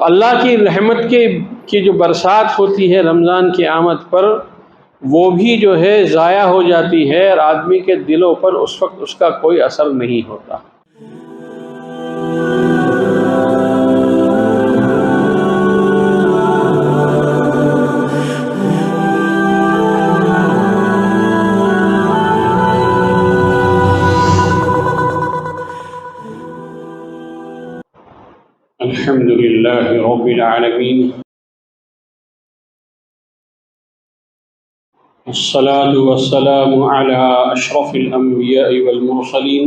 تو اللہ کی رحمت کی جو برسات ہوتی ہے رمضان کی آمد پر، وہ بھی جو ہے ضائع ہو جاتی ہے، اور آدمی کے دلوں پر اس وقت اس کا کوئی اثر نہیں ہوتا۔ الحمد للہ رب العالمین، والصلاة والسلام على اشرف الانبیاء والمرسلین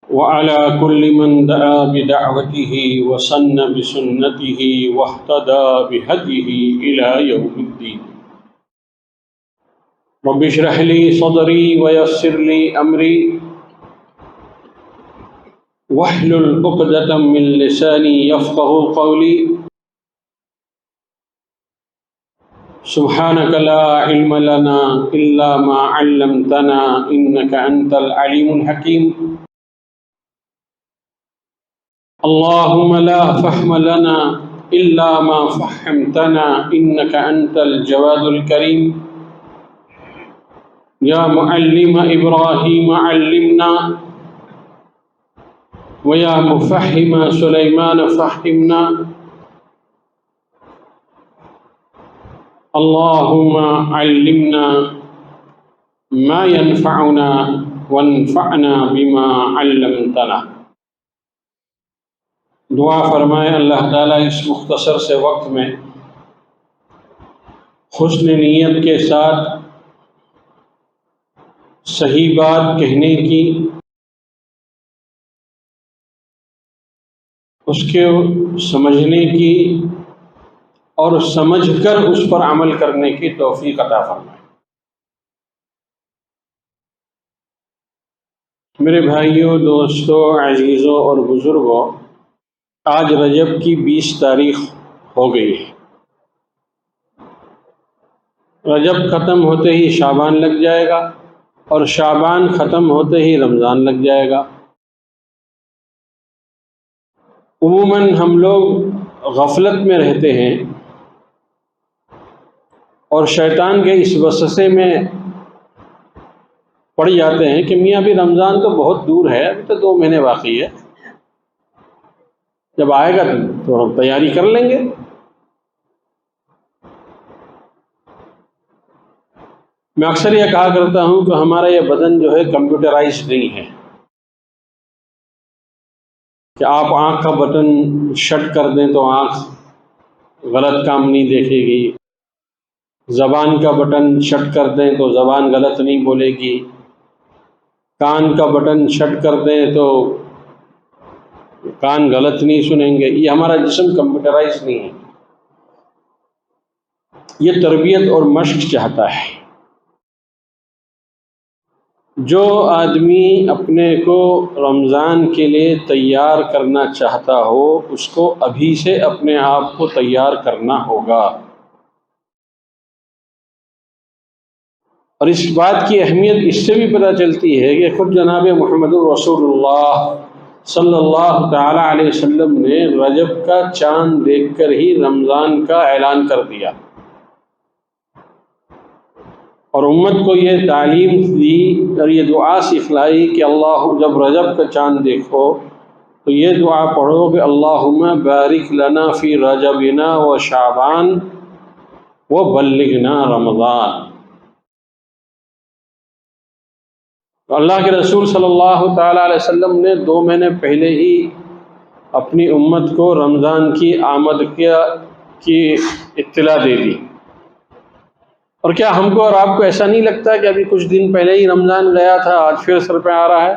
وعلى كل من دعا بدعوته وسن بسنته واهتدى بهديه إلى يوم الدين۔ رب اشرح لي صدري ويسر لي أمري واحلل عقدة من لساني يفقهوا قولي، سبحانك لا علم لنا إلا ما علمتنا إنك أنت العليم الحكيم۔ اللهم لا فهم لنا إلا ما فهمتنا إنك أنت الجواد الكريم۔ يا معلم إبراهيم علمنا، ويا مفهم سليمان فهمنا، اللهم علمنا ما ينفعنا وانفعنا بما علمتنا۔ دعا فرمائے اللہ تعالیٰ اس مختصر سے وقت میں حسن نیت کے ساتھ صحیح بات کہنے کی، اس کے سمجھنے کی اور سمجھ کر اس پر عمل کرنے کی توفیق عطا فرمائے۔ میرے بھائیوں، دوستوں، عزیزوں اور بزرگوں، آج رجب کی 20 تاریخ ہو گئی ہے۔ رجب ختم ہوتے ہی شعبان لگ جائے گا، اور شعبان ختم ہوتے ہی رمضان لگ جائے گا۔ عموماً ہم لوگ غفلت میں رہتے ہیں اور شیطان کے اس وسوسے میں پڑ جاتے ہیں کہ میاں ابھی رمضان تو بہت دور ہے، ابھی تو 2 مہینے باقی ہے، جب آئے گا تو ہم تیاری کر لیں گے۔ میں اکثر یہ کہا کرتا ہوں کہ ہمارا یہ بدن جو ہے کمپیوٹرائزڈ نہیں ہے کہ آپ آنکھ کا بٹن شٹ کر دیں تو آنکھ غلط کام نہیں دیکھے گی، زبان کا بٹن شٹ کر دیں تو زبان غلط نہیں بولے گی، کان کا بٹن شٹ کر دیں تو کان غلط نہیں سنیں گے۔ یہ ہمارا جسم کمپیوٹرائز نہیں ہے، یہ تربیت اور مشق چاہتا ہے۔ جو آدمی اپنے کو رمضان کے لیے تیار کرنا چاہتا ہو، اس کو ابھی سے اپنے آپ کو تیار کرنا ہوگا۔ اور اس بات کی اہمیت اس سے بھی پتہ چلتی ہے کہ خود جناب محمد الرسول اللہ صلی اللہ تعالی علیہ وسلم نے رجب کا چاند دیکھ کر ہی رمضان کا اعلان کر دیا، اور امت کو یہ تعلیم دی اور یہ دعا سکھلائی کہ اللہ جب رجب کا چاند دیکھو تو یہ دعا پڑھو کہ اللہم بارک لنا فی رجبنا و شعبان و بلغنا رمضان۔ اللہ کے رسول صلی اللہ تعالیٰ علیہ وسلم نے 2 مہینے پہلے ہی اپنی امت کو رمضان کی آمد کی اطلاع دے دی۔ اور کیا ہم کو اور آپ کو ایسا نہیں لگتا کہ ابھی کچھ دن پہلے ہی رمضان گیا تھا، آج پھر سر پہ آ رہا ہے؟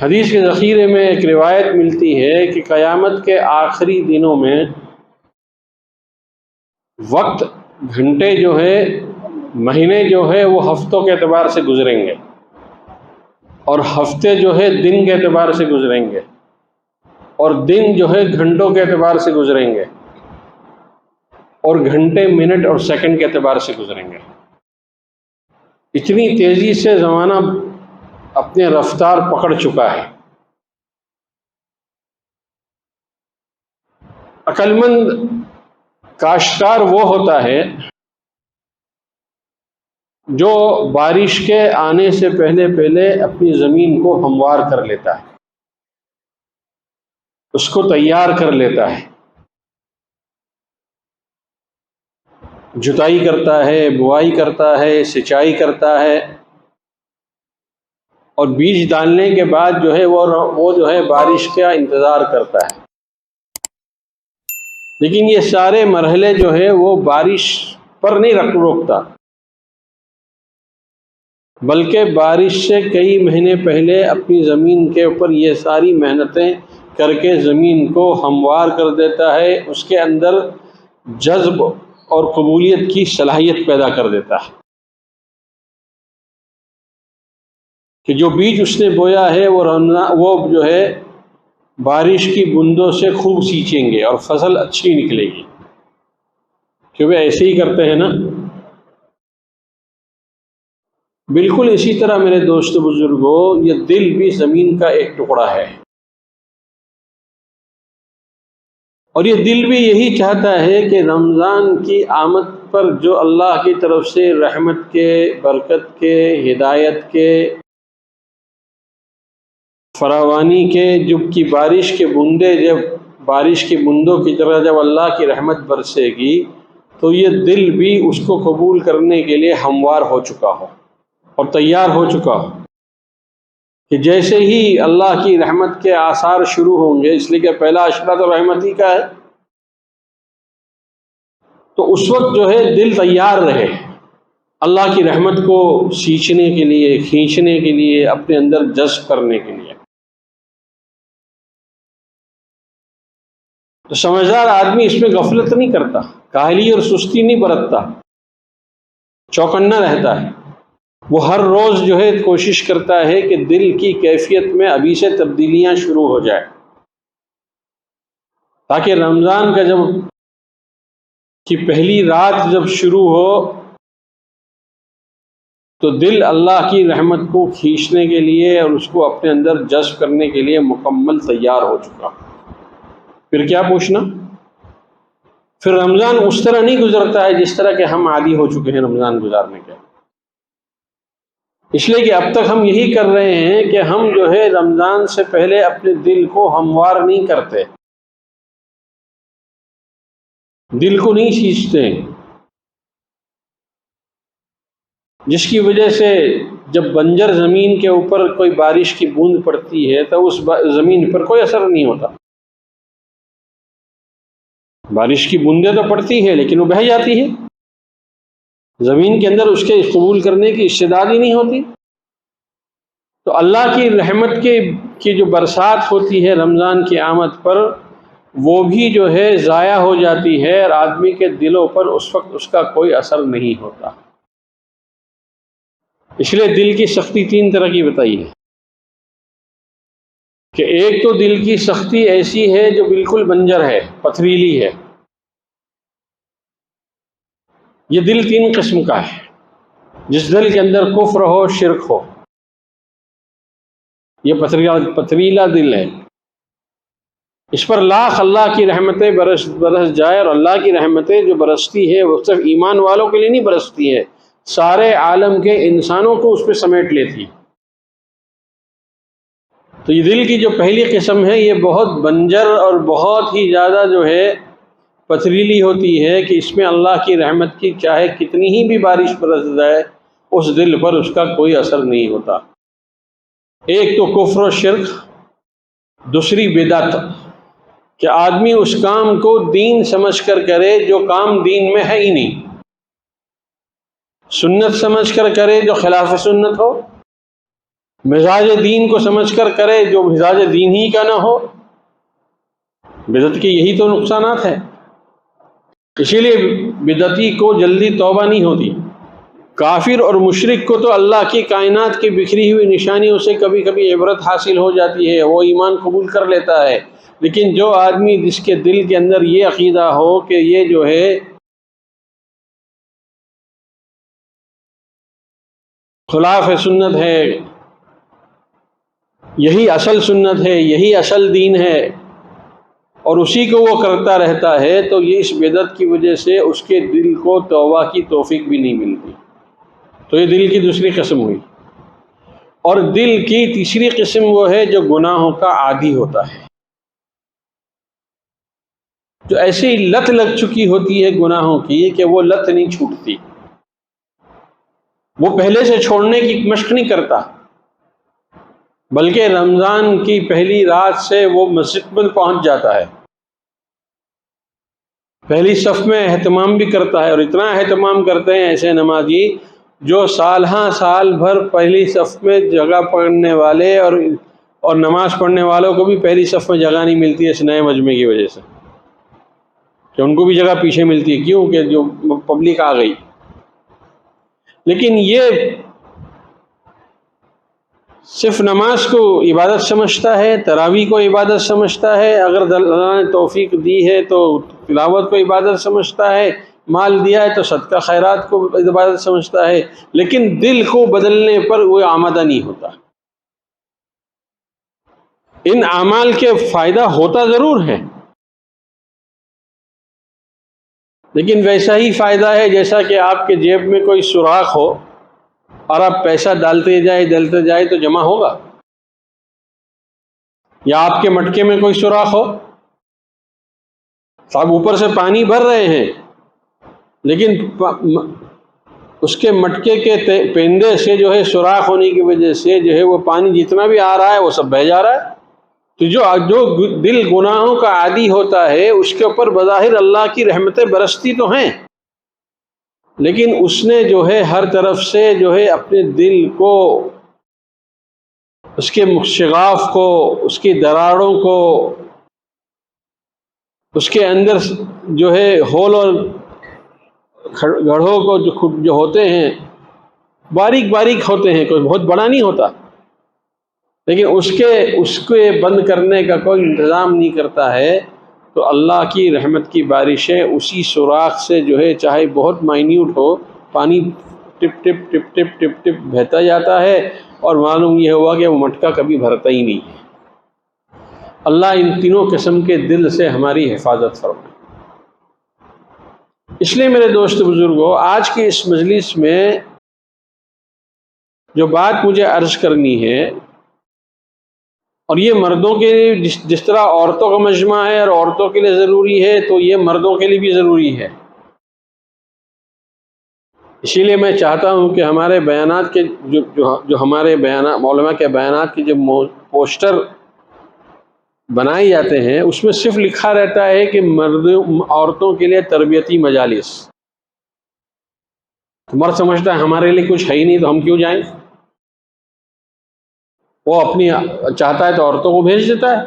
حدیث کے ذخیرے میں ایک روایت ملتی ہے کہ قیامت کے آخری دنوں میں وقت، گھنٹے جو ہے، مہینے جو ہے وہ ہفتوں کے اعتبار سے گزریں گے، اور ہفتے جو ہے دن کے اعتبار سے گزریں گے، اور دن جو ہے گھنٹوں کے اعتبار سے گزریں گے، اور گھنٹے منٹ اور سیکنڈ کے اعتبار سے گزریں گے۔ اتنی تیزی سے زمانہ اپنے رفتار پکڑ چکا ہے۔ عقل مند کاشتکار وہ ہوتا ہے جو بارش کے آنے سے پہلے پہلے اپنی زمین کو ہموار کر لیتا ہے، اس کو تیار کر لیتا ہے، جتائی کرتا ہے، بوائی کرتا ہے، سچائی کرتا ہے، اور بیج ڈالنے کے بعد جو ہے وہ جو ہے بارش کا انتظار کرتا ہے۔ لیکن یہ سارے مرحلے جو ہے وہ بارش پر نہیں روکتا، بلکہ بارش سے کئی مہینے پہلے اپنی زمین کے اوپر یہ ساری محنتیں کر کے زمین کو ہموار کر دیتا ہے، اس کے اندر جذب اور قبولیت کی صلاحیت پیدا کر دیتا ہے کہ جو بیج اس نے بویا ہے وہ جو ہے بارش کی بوندوں سے خوب سینچیں گے اور فصل اچھی نکلے گی، کیونکہ ایسے ہی کرتے ہیں نا۔ بالکل اسی طرح میرے دوست بزرگوں، یہ دل بھی زمین کا ایک ٹکڑا ہے، اور یہ دل بھی یہی چاہتا ہے کہ رمضان کی آمد پر جو اللہ کی طرف سے رحمت کے، برکت کے، ہدایت کے، فراوانی کے، جب کی بارش کے بوندے، جب بارش کی بوندوں کی طرح جب اللہ کی رحمت برسے گی تو یہ دل بھی اس کو قبول کرنے کے لیے ہموار ہو چکا ہو اور تیار ہو چکا ہو کہ جیسے ہی اللہ کی رحمت کے آثار شروع ہوں گے، اس لیے کہ پہلا اشرہ تو رحمت ہی کا ہے، تو اس وقت جو ہے دل تیار رہے اللہ کی رحمت کو سینچنے کے لیے، کھینچنے کے لیے، اپنے اندر جذب کرنے کے لیے۔ تو سمجھدار آدمی اس میں غفلت نہیں کرتا، کاہلی اور سستی نہیں برتتا، چوکنا رہتا ہے۔ وہ ہر روز جو ہے کوشش کرتا ہے کہ دل کی کیفیت میں ابھی سے تبدیلیاں شروع ہو جائے، تاکہ رمضان کا جب کی پہلی رات جب شروع ہو تو دل اللہ کی رحمت کو کھینچنے کے لیے اور اس کو اپنے اندر جذب کرنے کے لیے مکمل تیار ہو چکا۔ پھر کیا پوچھنا؟ پھر رمضان اس طرح نہیں گزرتا ہے جس طرح کہ ہم عادی ہو چکے ہیں رمضان گزارنے کے، اس لیے کہ اب تک ہم یہی کر رہے ہیں کہ ہم جو ہے رمضان سے پہلے اپنے دل کو ہموار نہیں کرتے، دل کو نہیں سینچتے، جس کی وجہ سے جب بنجر زمین کے اوپر کوئی بارش کی بوند پڑتی ہے تو اس زمین پر کوئی اثر نہیں ہوتا۔ بارش کی بوندیں تو پڑتی ہے لیکن وہ بہہ جاتی ہے، زمین کے اندر اس کے قبول کرنے کی استعداد ہی نہیں ہوتی۔ تو اللہ کی رحمت کی جو برسات ہوتی ہے رمضان کی آمد پر، وہ بھی جو ہے ضائع ہو جاتی ہے اور آدمی کے دلوں پر اس وقت اس کا کوئی اثر نہیں ہوتا۔ اس لیے دل کی سختی تین طرح کی بتائی ہے کہ ایک تو دل کی سختی ایسی ہے جو بالکل بنجر ہے، پتھریلی ہے۔ یہ دل تین قسم کا ہے، جس دل کے اندر کفر ہو، شرک ہو، یہ پتھریلا دل ہے۔ اس پر لاکھ اللہ کی رحمتیں برس جائے، اور اللہ کی رحمتیں جو برستی ہے وہ صرف ایمان والوں کے لیے نہیں برستی ہے، سارے عالم کے انسانوں کو اس پہ سمیٹ لیتی ہے۔ تو یہ دل کی جو پہلی قسم ہے یہ بہت بنجر اور بہت ہی زیادہ جو ہے پتھریلی ہوتی ہے کہ اس میں اللہ کی رحمت کی چاہے کتنی ہی بھی بارش برس جائے اس دل پر اس کا کوئی اثر نہیں ہوتا۔ ایک تو کفر و شرک، دوسری بدعت کہ آدمی اس کام کو دین سمجھ کر کرے جو کام دین میں ہے ہی نہیں، سنت سمجھ کر کرے جو خلاف سنت ہو، مزاج دین کو سمجھ کر کرے جو مزاج دین ہی کا نہ ہو۔ بدعت کے یہی تو نقصانات ہیں، اسی لیے بدعتی کو جلدی توبہ نہیں ہوتی۔ کافر اور مشرک کو تو اللہ کی کائنات کی بکھری ہوئی نشانیوں سے کبھی کبھی عبرت حاصل ہو جاتی ہے، وہ ایمان قبول کر لیتا ہے، لیکن جو آدمی جس کے دل کے اندر یہ عقیدہ ہو کہ یہ جو ہے خلاف سنت ہے، یہی اصل سنت ہے، یہی اصل دین ہے، اور اسی کو وہ کرتا رہتا ہے، تو یہ اس بدعت کی وجہ سے اس کے دل کو توبہ کی توفیق بھی نہیں ملتی۔ تو یہ دل کی دوسری قسم ہوئی۔ اور دل کی تیسری قسم وہ ہے جو گناہوں کا عادی ہوتا ہے، جو ایسی لت لگ چکی ہوتی ہے گناہوں کی کہ وہ لت نہیں چھوٹتی، وہ پہلے سے چھوڑنے کی مشق نہیں کرتا، بلکہ رمضان کی پہلی رات سے وہ مسجد میں پہنچ جاتا ہے، پہلی صف میں اہتمام بھی کرتا ہے، اور اتنا اہتمام کرتے ہیں ایسے نمازی جو سال سال بھر پہلی صف میں جگہ پڑھنے والے اور نماز پڑھنے والوں کو بھی پہلی صف میں جگہ نہیں ملتی ہے اس نئے مجمع کی وجہ سے، کہ ان کو بھی جگہ پیچھے ملتی ہے، کیوں کہ جو پبلک آ گئی۔ لیکن یہ صرف نماز کو عبادت سمجھتا ہے، تراویح کو عبادت سمجھتا ہے، اگر اللہ نے توفیق دی ہے تو تلاوت کو عبادت سمجھتا ہے، مال دیا ہے تو صدقہ خیرات کو عبادت سمجھتا ہے، لیکن دل کو بدلنے پر وہ آمادہ نہیں ہوتا۔ ان اعمال کے فائدہ ہوتا ضرور ہے، لیکن ویسا ہی فائدہ ہے جیسا کہ آپ کے جیب میں کوئی سوراخ ہو اور آپ پیسہ ڈالتے جائے تو جمع ہوگا، یا آپ کے مٹکے میں کوئی سوراخ ہو، آپ اوپر سے پانی بھر رہے ہیں لیکن اس کے مٹکے کے پیندے سے جو ہے سوراخ ہونے کی وجہ سے جو ہے وہ پانی جتنا بھی آ رہا ہے وہ سب بہہ جا رہا ہے۔ تو جو دل گناہوں کا عادی ہوتا ہے اس کے اوپر بظاہر اللہ کی رحمتیں برستی تو ہیں، لیکن اس نے جو ہے ہر طرف سے جو ہے اپنے دل کو، اس کے شغاف کو، اس کی دراڑوں کو، اس کے اندر جو ہے ہول اور گڑھوں کو جو ہوتے ہیں باریک باریک ہوتے ہیں، کوئی بہت بڑا نہیں ہوتا، لیکن اس کے بند کرنے کا کوئی انتظام نہیں کرتا ہے، تو اللہ کی رحمت کی بارشیں اسی سوراخ سے جو ہے چاہے بہت مائنیوٹ ہو، پانی ٹپ ٹپ ٹپ ٹپ ٹپ ٹپ بہتا جاتا ہے، اور معلوم یہ ہوا کہ وہ مٹکا کبھی بھرتا ہی نہیں ہے۔ اللہ ان تینوں قسم کے دل سے ہماری حفاظت فرمائے۔ اس لیے میرے دوست بزرگوں، آج کی اس مجلس میں جو بات مجھے عرض کرنی ہے، اور یہ مردوں کے لیے جس طرح عورتوں کا مجمع ہے اور عورتوں کے لیے ضروری ہے، تو یہ مردوں کے لیے بھی ضروری ہے۔ اسی لیے میں چاہتا ہوں کہ ہمارے بیانات کے جو ہمارے بیانات، علماء کے بیانات کے جو پوسٹر بنائے جاتے ہیں اس میں صرف لکھا رہتا ہے کہ عورتوں کے لیے تربیتی مجالس۔ مرد سمجھتا ہے ہمارے لیے کچھ ہے ہی نہیں تو ہم کیوں جائیں، وہ اپنی چاہتا ہے تو عورتوں کو بھیج دیتا ہے،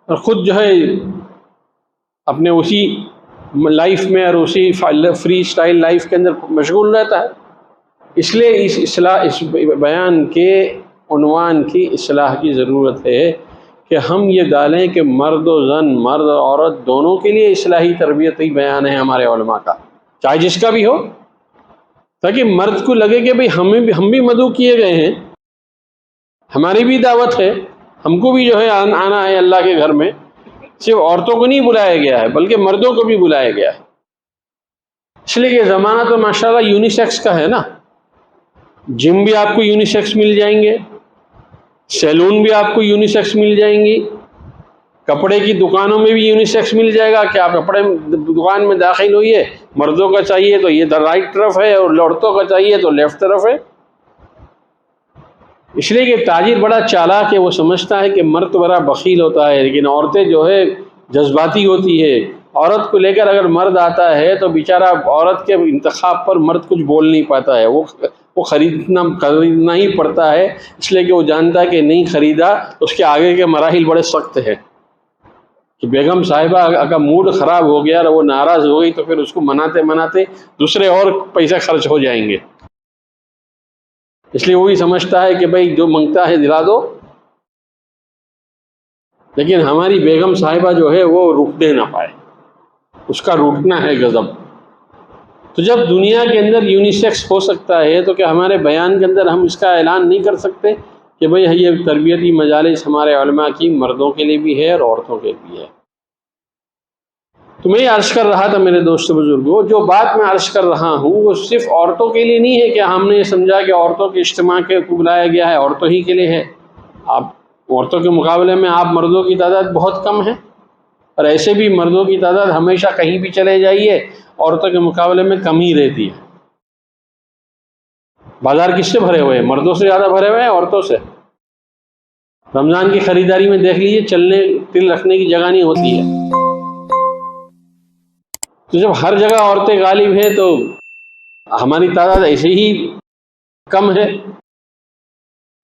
اور خود جو ہے اپنے اسی لائف میں اور اسی فری اسٹائل لائف کے اندر مشغول رہتا ہے۔ اس لیے اس بیان کے عنوان کی اصلاح کی ضرورت ہے کہ ہم یہ ڈالیں کہ مرد و زن، مرد اور عورت دونوں کے لیے اصلاحی تربیتی بیان ہے ہمارے علماء کا، چاہے جس کا بھی ہو، تاکہ مرد کو لگے کہ بھئی ہم بھی مدعو کیے گئے ہیں، ہماری بھی دعوت ہے، ہم کو بھی جو ہے آنا ہے اللہ کے گھر میں۔ صرف عورتوں کو نہیں بلایا گیا ہے بلکہ مردوں کو بھی بلایا گیا ہے، اس لیے کہ زمانہ تو ماشاءاللہ یونیسیکس کا ہے نا، جم بھی آپ کو یونیسیکس مل جائیں گے، سیلون بھی آپ کو یونیسیکس مل جائیں گی، کپڑے کی دکانوں میں بھی یونیسیکس مل جائے گا کہ آپ کپڑے دکان میں داخل ہوئیے، مردوں کا چاہیے تو یہ رائٹ طرف ہے اور عورتوں کا چاہیے تو لیفٹ طرف ہے۔ اس لیے کہ تاجر بڑا چالاک ہے، وہ سمجھتا ہے کہ مرد بڑا بخیل ہوتا ہے، لیکن عورتیں جو ہے جذباتی ہوتی ہے۔ عورت کو لے کر اگر مرد آتا ہے تو بیچارہ عورت کے انتخاب پر مرد کچھ بول نہیں پاتا ہے، وہ خریدنا ہی پڑتا ہے، اس لیے کہ وہ جانتا ہے کہ نہیں خریدا اس کے آگے کے مراحل بڑے سخت ہیں، کہ بیگم صاحبہ کا موڈ خراب ہو گیا اور وہ ناراض ہو گئی تو پھر اس کو مناتے دوسرے اور پیسہ خرچ ہو جائیں گے، اس لیے وہی سمجھتا ہے کہ بھئی جو منگتا ہے دلا دو، لیکن ہماری بیگم صاحبہ جو ہے وہ رکنے نہ پائے، اس کا روٹنا ہے غضب۔ تو جب دنیا کے اندر یونیسیکس ہو سکتا ہے تو کیا ہمارے بیان کے اندر ہم اس کا اعلان نہیں کر سکتے کہ بھئی یہ تربیتی مجالس ہمارے علماء کی مردوں کے لیے بھی ہے اور عورتوں کے لیے بھی ہے۔ تو میں یہ عرض کر رہا تھا میرے دوست بزرگوں، جو بات میں عرض کر رہا ہوں وہ صرف عورتوں کے لیے نہیں ہے کہ ہم نے یہ سمجھا کہ عورتوں کے اجتماع کو بلایا گیا ہے عورتوں ہی کے لیے ہے۔ آپ عورتوں کے مقابلے میں آپ مردوں کی تعداد بہت کم ہے، اور ایسے بھی مردوں کی تعداد ہمیشہ کہیں بھی چلے جائیے عورتوں کے مقابلے میں کم ہی رہتی ہے۔ بازار کس سے بھرے ہوئے ہیں؟ مردوں سے زیادہ بھرے ہوئے ہیں عورتوں سے۔ رمضان کی خریداری میں دیکھ لیجیے، چلنے تل رکھنے کی جگہ نہیں ہوتی ہے۔ تو جب ہر جگہ عورتیں غالب ہیں تو ہماری تعداد ایسے ہی کم ہے۔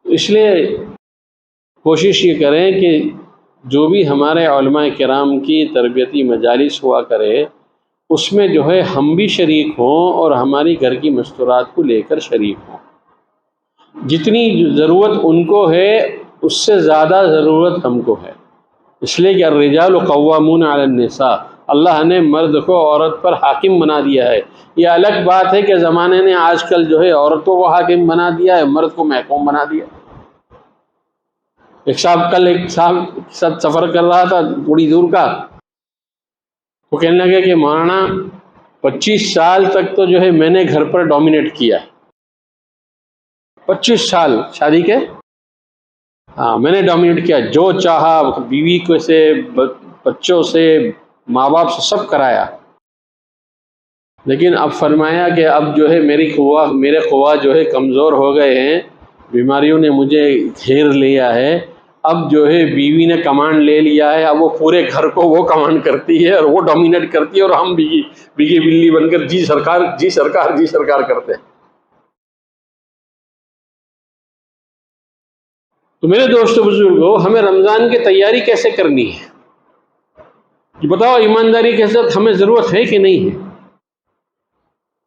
اس لیے کوشش یہ کریں کہ جو بھی ہمارے علماء کرام کی تربیتی مجالس ہوا کرے اس میں جو ہے ہم بھی شریک ہوں اور ہماری گھر کی مستورات کو لے کر شریک ہوں۔ جتنی ضرورت ان کو ہے اس سے زیادہ ضرورت ہم کو ہے، اس لیے کہ الرجال قوامون علی النساء، اللہ نے مرد کو عورت پر حاکم بنا دیا ہے۔ یہ الگ بات ہے کہ زمانے نے آج کل جو ہے عورتوں کو حاکم بنا دیا ہے، مرد کو محکوم بنا دیا۔ ایک صاحب سفر کر رہا تھا تھوڑی دور کا، وہ کہنے لگے کہ مولانا 25 سال تک تو جو ہے میں نے گھر پر ڈومینیٹ کیا ہے، 25 سال شادی کے، ہاں میں نے ڈومینیٹ کیا، جو چاہا بیوی کو سے بچوں سے ماں باپ سے سب کرایا۔ لیکن اب فرمایا کہ اب جو ہے میرے قوا جو ہے کمزور ہو گئے ہیں، بیماریوں نے مجھے گھیر لیا ہے، اب جو ہے بیوی نے کمانڈ لے لیا ہے، اب وہ پورے گھر کو وہ کمانڈ کرتی ہے اور وہ ڈومینیٹ کرتی ہے، اور ہم بگی بلی بن کر جی سرکار جی سرکار جی سرکار کرتے ہیں۔ تو میرے دوستو بزرگوں، ہمیں رمضان کی تیاری کیسے کرنی ہے یہ بتاؤ، ایمانداری کے ساتھ ہمیں ضرورت ہے کہ نہیں ہے؟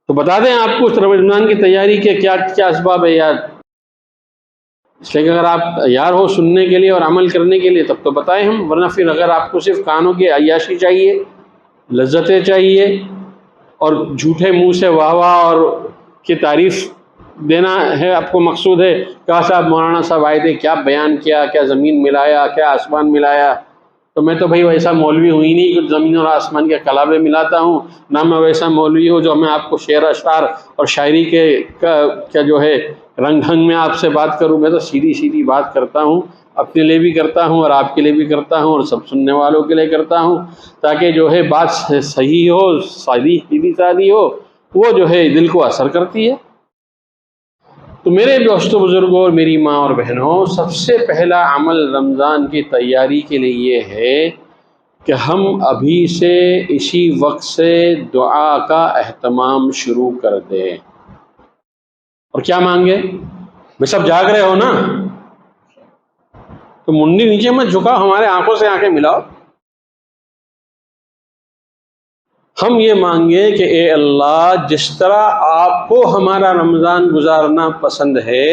تو بتا دیں آپ کو رمضان کی تیاری کے کیا کیا اسباب ہے یار، اس لیے کہ اگر آپ تیار ہو سننے کے لیے اور عمل کرنے کے لیے تب تو بتائیں ہم، ورنہ پھر اگر آپ کو صرف کانوں کی عیاشی چاہیے، لذتیں چاہیے اور جھوٹے منہ سے واہ واہ اور کی تعریف دینا ہے آپ کو مقصود ہے، کہا صاحب مولانا صاحب آئے تھے، کیا بیان کیا، کیا زمین ملایا، کیا آسمان ملایا، تو میں تو بھائی ویسا مولوی ہوئی نہیں کہ زمین اور آسمان کے کلابے ملاتا ہوں، نہ میں ویسا مولوی ہوں جو میں آپ کو شعر اشعار اور شاعری کے کیا جو ہے رنگ ڈھنگ میں آپ سے بات کروں۔ میں تو سیدھی سیدھی بات کرتا ہوں، اپنے لیے بھی کرتا ہوں اور آپ کے لیے بھی کرتا ہوں اور سب سننے والوں کے لیے کرتا ہوں، تاکہ جو ہے بات صحیح ہو، سیدھی سادی ہو، وہ جو ہے دل کو اثر کرتی ہے۔ تو میرے دوستوں بزرگوں اور میری ماں اور بہنوں، سب سے پہلا عمل رمضان کی تیاری کے لیے یہ ہے کہ ہم ابھی سے اسی وقت سے دعا کا اہتمام شروع کر دیں۔ اور کیا مانگے؟ بھئی سب جاگ رہے ہو نا، تو منڈی نیچے مت جھکاؤ، ہمارے آنکھوں سے آنکھیں ملاؤ۔ ہم یہ مانگے کہ اے اللہ، جس طرح آپ کو ہمارا رمضان گزارنا پسند ہے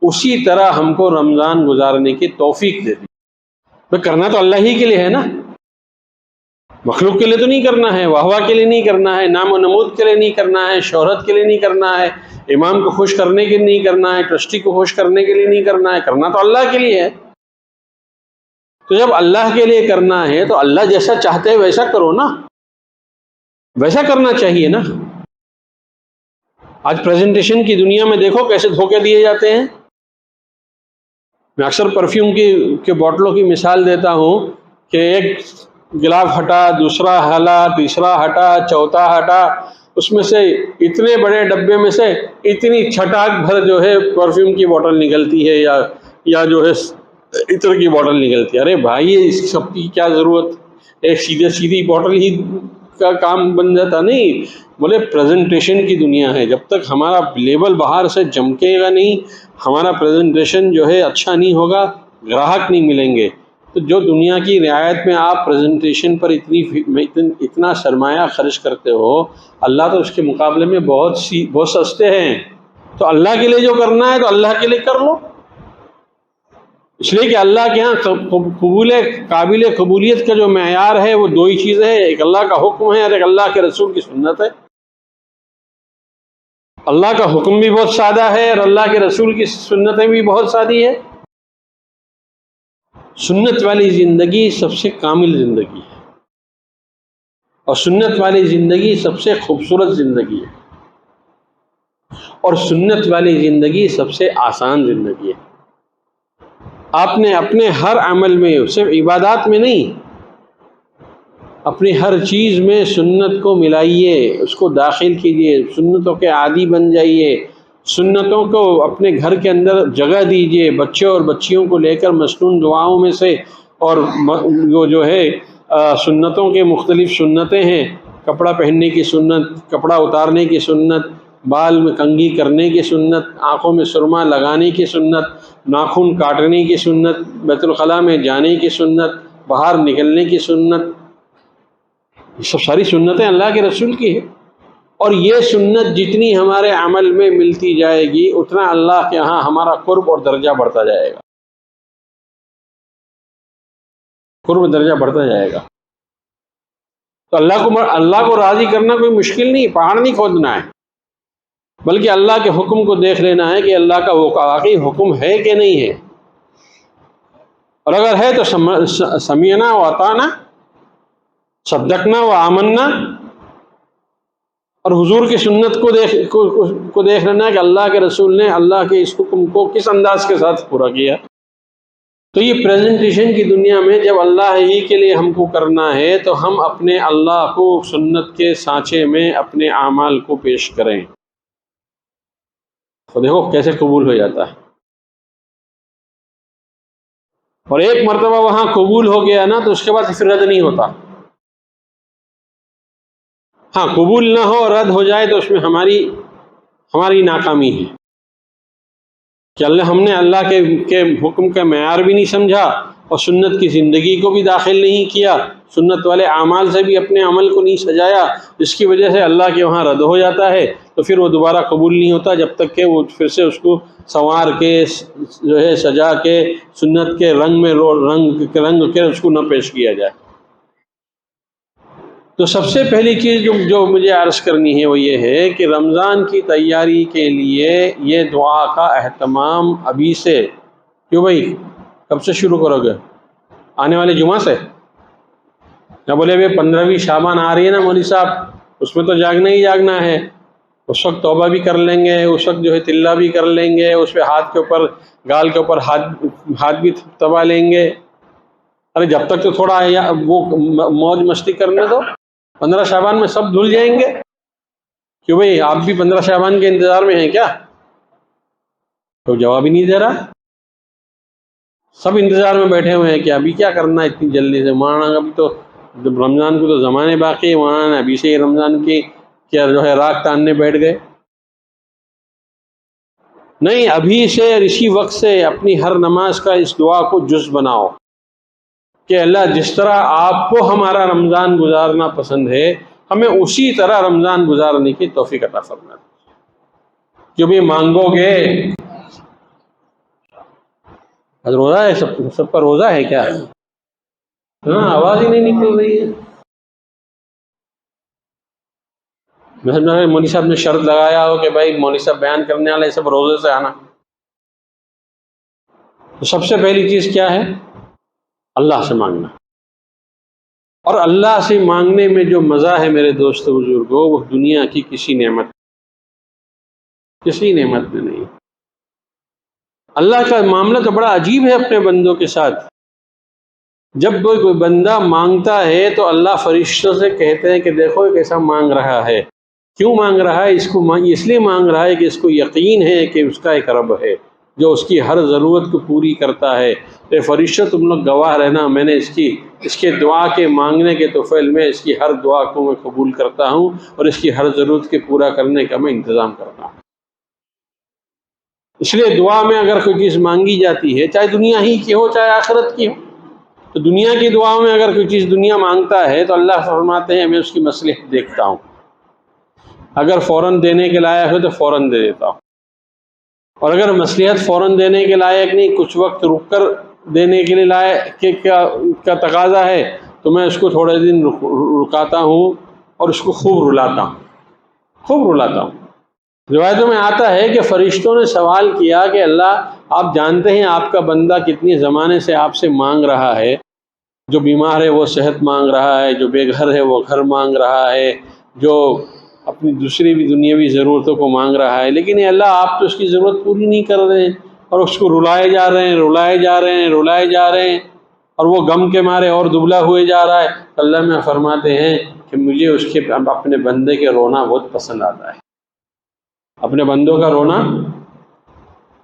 اسی طرح ہم کو رمضان گزارنے کی توفیق دے دی۔ کرنا تو اللہ ہی کے لیے ہے نا، مخلوق کے لیے تو نہیں کرنا ہے، واہ واہ کے لیے نہیں کرنا ہے، نام و نمود کے لیے نہیں کرنا ہے، شہرت کے لیے نہیں کرنا ہے، امام کو خوش کرنے کے لیے نہیں کرنا ہے، ٹرسٹی کو خوش کرنے کے لیے نہیں کرنا ہے، کرنا تو اللہ کے لیے ہے۔ تو جب اللہ کے لیے کرنا ہے تو اللہ جیسا چاہتے ہیں ویسا کرو نا، ویسا کرنا چاہیے نا۔ آج پریزنٹیشن کی دنیا میں دیکھو کیسے دھوکے دیے جاتے ہیں۔ میں اکثر پرفیوم کی بوٹلوں کی مثال دیتا ہوں کہ ایک گلاف ہٹا، دوسرا ہلا، تیسرا ہٹا، چوتھا ہٹا، اس میں سے اتنے بڑے ڈبے میں سے اتنی چھٹاک بھر جو ہے پرفیوم کی بوٹل نکلتی ہے یا جو ہے عطر کی بوٹل نکلتی ہے۔ ارے بھائی اس سب کی کیا ضرورت، ایک سیدھی بوٹل ہی کا کام بن جاتا نہیں۔ بولے پریزنٹیشن کی دنیا ہے، جب تک ہمارا لیبل باہر سے چمکے گا نہیں، ہمارا پریزنٹیشن جو ہے اچھا نہیں ہوگا، گراہک نہیں ملیں گے۔ تو جو دنیا کی رعایت میں آپ پریزنٹیشن پر اتنا سرمایہ خرچ کرتے ہو، اللہ تو اس کے مقابلے میں بہت سستے ہیں۔ تو اللہ کے لیے جو کرنا ہے تو اللہ کے لیے کر لو، اس لیے کہ اللہ کے ہاں قابل قبولیت کا جو معیار ہے وہ دو ہی چیزیں ہیں، ایک اللہ کا حکم ہے اور ایک اللہ کے رسول کی سنت ہے۔ اللہ کا حکم بھی بہت سادہ ہے اور اللہ کے رسول کی سنتیں بھی بہت سادی ہے۔ سنت والی زندگی سب سے کامل زندگی ہے، اور سنت والی زندگی سب سے خوبصورت زندگی ہے، اور سنت والی زندگی سب سے آسان زندگی ہے۔ آپ نے اپنے ہر عمل میں، صرف عبادات میں نہیں، اپنی ہر چیز میں سنت کو ملائیے، اس کو داخل کیجیے، سنتوں کے عادی بن جائیے، سنتوں کو اپنے گھر کے اندر جگہ دیجیے، بچوں اور بچیوں کو لے کر مسنون دعاؤں میں سے، اور وہ جو ہے سنتوں کے مختلف سنتیں ہیں، کپڑا پہننے کی سنت، کپڑا اتارنے کی سنت، بال میں کنگھی کرنے کی سنت، آنکھوں میں سرما لگانے کی سنت، ناخن کاٹنے کی سنت، بیت الخلاء میں جانے کی سنت، باہر نکلنے کی سنت، یہ سب ساری سنتیں اللہ کے رسول کی ہیں، اور یہ سنت جتنی ہمارے عمل میں ملتی جائے گی اتنا اللہ کے ہاں ہمارا قرب اور درجہ بڑھتا جائے گا، قرب درجہ بڑھتا جائے گا۔ تو اللہ کو راضی کرنا کوئی مشکل نہیں، پہاڑ نہیں کھودنا ہے، بلکہ اللہ کے حکم کو دیکھ لینا ہے کہ اللہ کا واقعی حکم ہے کہ نہیں ہے، اور اگر ہے تو سمعنا و اطعنا، صدقنا و آمنا، اور حضور کی سنت کو دیکھ لینا ہے کہ اللہ کے رسول نے اللہ کے اس حکم کو کس انداز کے ساتھ پورا کیا۔ تو یہ پریزنٹیشن کی دنیا میں جب اللہ ہی کے لیے ہم کو کرنا ہے تو ہم اپنے اللہ کو سنت کے سانچے میں اپنے اعمال کو پیش کریں، تو دیکھو کیسے قبول ہو جاتا ہے۔ اور ایک مرتبہ وہاں قبول ہو گیا نا تو اس کے بعد پھر رد نہیں ہوتا۔ ہاں قبول نہ ہو، رد ہو جائے تو اس میں ہماری ناکامی ہے کہ ہم نے اللہ کے حکم کا معیار بھی نہیں سمجھا، اور سنت کی زندگی کو بھی داخل نہیں کیا، سنت والے اعمال سے بھی اپنے عمل کو نہیں سجایا، جس کی وجہ سے اللہ کے وہاں رد ہو جاتا ہے، تو پھر وہ دوبارہ قبول نہیں ہوتا جب تک کہ وہ پھر سے اس کو سنوار کے جو ہے سجا کے سنت کے رنگ کے اس کو نہ پیش کیا جائے۔ تو سب سے پہلی چیز جو مجھے عرض کرنی ہے وہ یہ ہے کہ رمضان کی تیاری کے لیے یہ دعا کا اہتمام ابھی سے، کیوں بھائی کب سے شروع کرو گے؟ آنے والے جمعہ سے؟ نہ بولے ابھی 15ویں شعبان آ رہی ہے نا مولوی صاحب، اس میں تو جاگنا ہی جاگنا ہے، اس وقت توبہ بھی کر لیں گے، اس وقت جو ہے تلہ بھی کر لیں گے، اس پہ ہاتھ کے اوپر گال کے اوپر ہاتھ بھی تبا لیں گے۔ ارے جب تک تو تھوڑا وہ موج مستی کرنے دو، 15 شعبان میں سب دھل جائیں گے۔ کیوں بھائی آپ بھی 15 شعبان کے انتظار میں ہیں کیا؟ تو جواب ہی نہیں دے رہا، سب انتظار میں بیٹھے ہوئے ہیں کہ ابھی کیا کرنا ہے اتنی جلدی سے، مولانا ابھی تو رمضان کو تو زمانے باقی ہے، مولانا ابھی سے ہی رمضان کی کیا جو ہے راگ تاننے بیٹھ گئے۔ نہیں، ابھی سے اسی وقت سے اپنی ہر نماز کا اس دعا کو جز بناؤ کہ اللہ جس طرح آپ کو ہمارا رمضان گزارنا پسند ہے ہمیں اسی طرح رمضان گزارنے کی توفیق عطا فرما دے۔ جو بھی مانگو گے، روزہ ہے سب کا روزہ ہے کیا؟ ہاں آواز ہی نہیں نکل رہی ہے۔ مولوی صاحب نے شرط لگایا ہو کہ بھائی مولوی صاحب بیان کرنے والے سب روزے سے آنا، تو سب سے پہلی چیز کیا ہے؟ اللہ سے مانگنا، اور اللہ سے مانگنے میں جو مزہ ہے میرے دوست بزرگوں وہ دنیا کی کسی نعمت میں نہیں۔ اللہ کا معاملہ تو بڑا عجیب ہے اپنے بندوں کے ساتھ۔ جب کوئی بندہ مانگتا ہے تو اللہ فرشتوں سے کہتے ہیں کہ دیکھو یہ کیسا مانگ رہا ہے، کیوں مانگ رہا ہے؟ اس لیے مانگ رہا ہے کہ اس کو یقین ہے کہ اس کا ایک رب ہے جو اس کی ہر ضرورت کو پوری کرتا ہے۔ اے فرشتوں تم لوگ گواہ رہنا، میں نے اس کے دعا کے مانگنے کے توفیل میں اس کی ہر دعا کو میں قبول کرتا ہوں، اور اس کی ہر ضرورت کے پورا کرنے کا میں انتظام کرتا ہوں۔ اس لیے دعا میں اگر کوئی چیز مانگی جاتی ہے، چاہے دنیا ہی کی ہو چاہے آخرت کی ہو، تو دنیا کی دعاؤں میں اگر کوئی چیز دنیا مانگتا ہے تو اللہ فرماتے ہیں میں اس کی مصلحت دیکھتا ہوں، اگر فوراً دینے کے لائق ہے تو فوراً دے دیتا ہوں، اور اگر مصلحت فوراً دینے کے لائق نہیں، کچھ وقت رک کر دینے کے لیے لائق کا تقاضا ہے تو میں اس کو تھوڑے دن رکاتا ہوں اور اس کو خوب رلاتا ہوں۔ روایتوں میں آتا ہے کہ فرشتوں نے سوال کیا کہ اللہ آپ جانتے ہیں آپ کا بندہ کتنی زمانے سے آپ سے مانگ رہا ہے، جو بیمار ہے وہ صحت مانگ رہا ہے، جو بے گھر ہے وہ گھر مانگ رہا ہے، جو اپنی دوسری بھی دنیاوی ضرورتوں کو مانگ رہا ہے، لیکن اے اللہ آپ تو اس کی ضرورت پوری نہیں کر رہے ہیں، اور اس کو رلائے جا رہے ہیں، رلائے جا رہے ہیں، رلائے جا رہے ہیں، اور وہ غم کے مارے اور دبلا ہوئے جا رہا ہے۔ اللہ میں فرماتے ہیں کہ مجھے اس کے اپنے بندے کے رونا بہت پسند آتا ہے، اپنے بندوں کا رونا،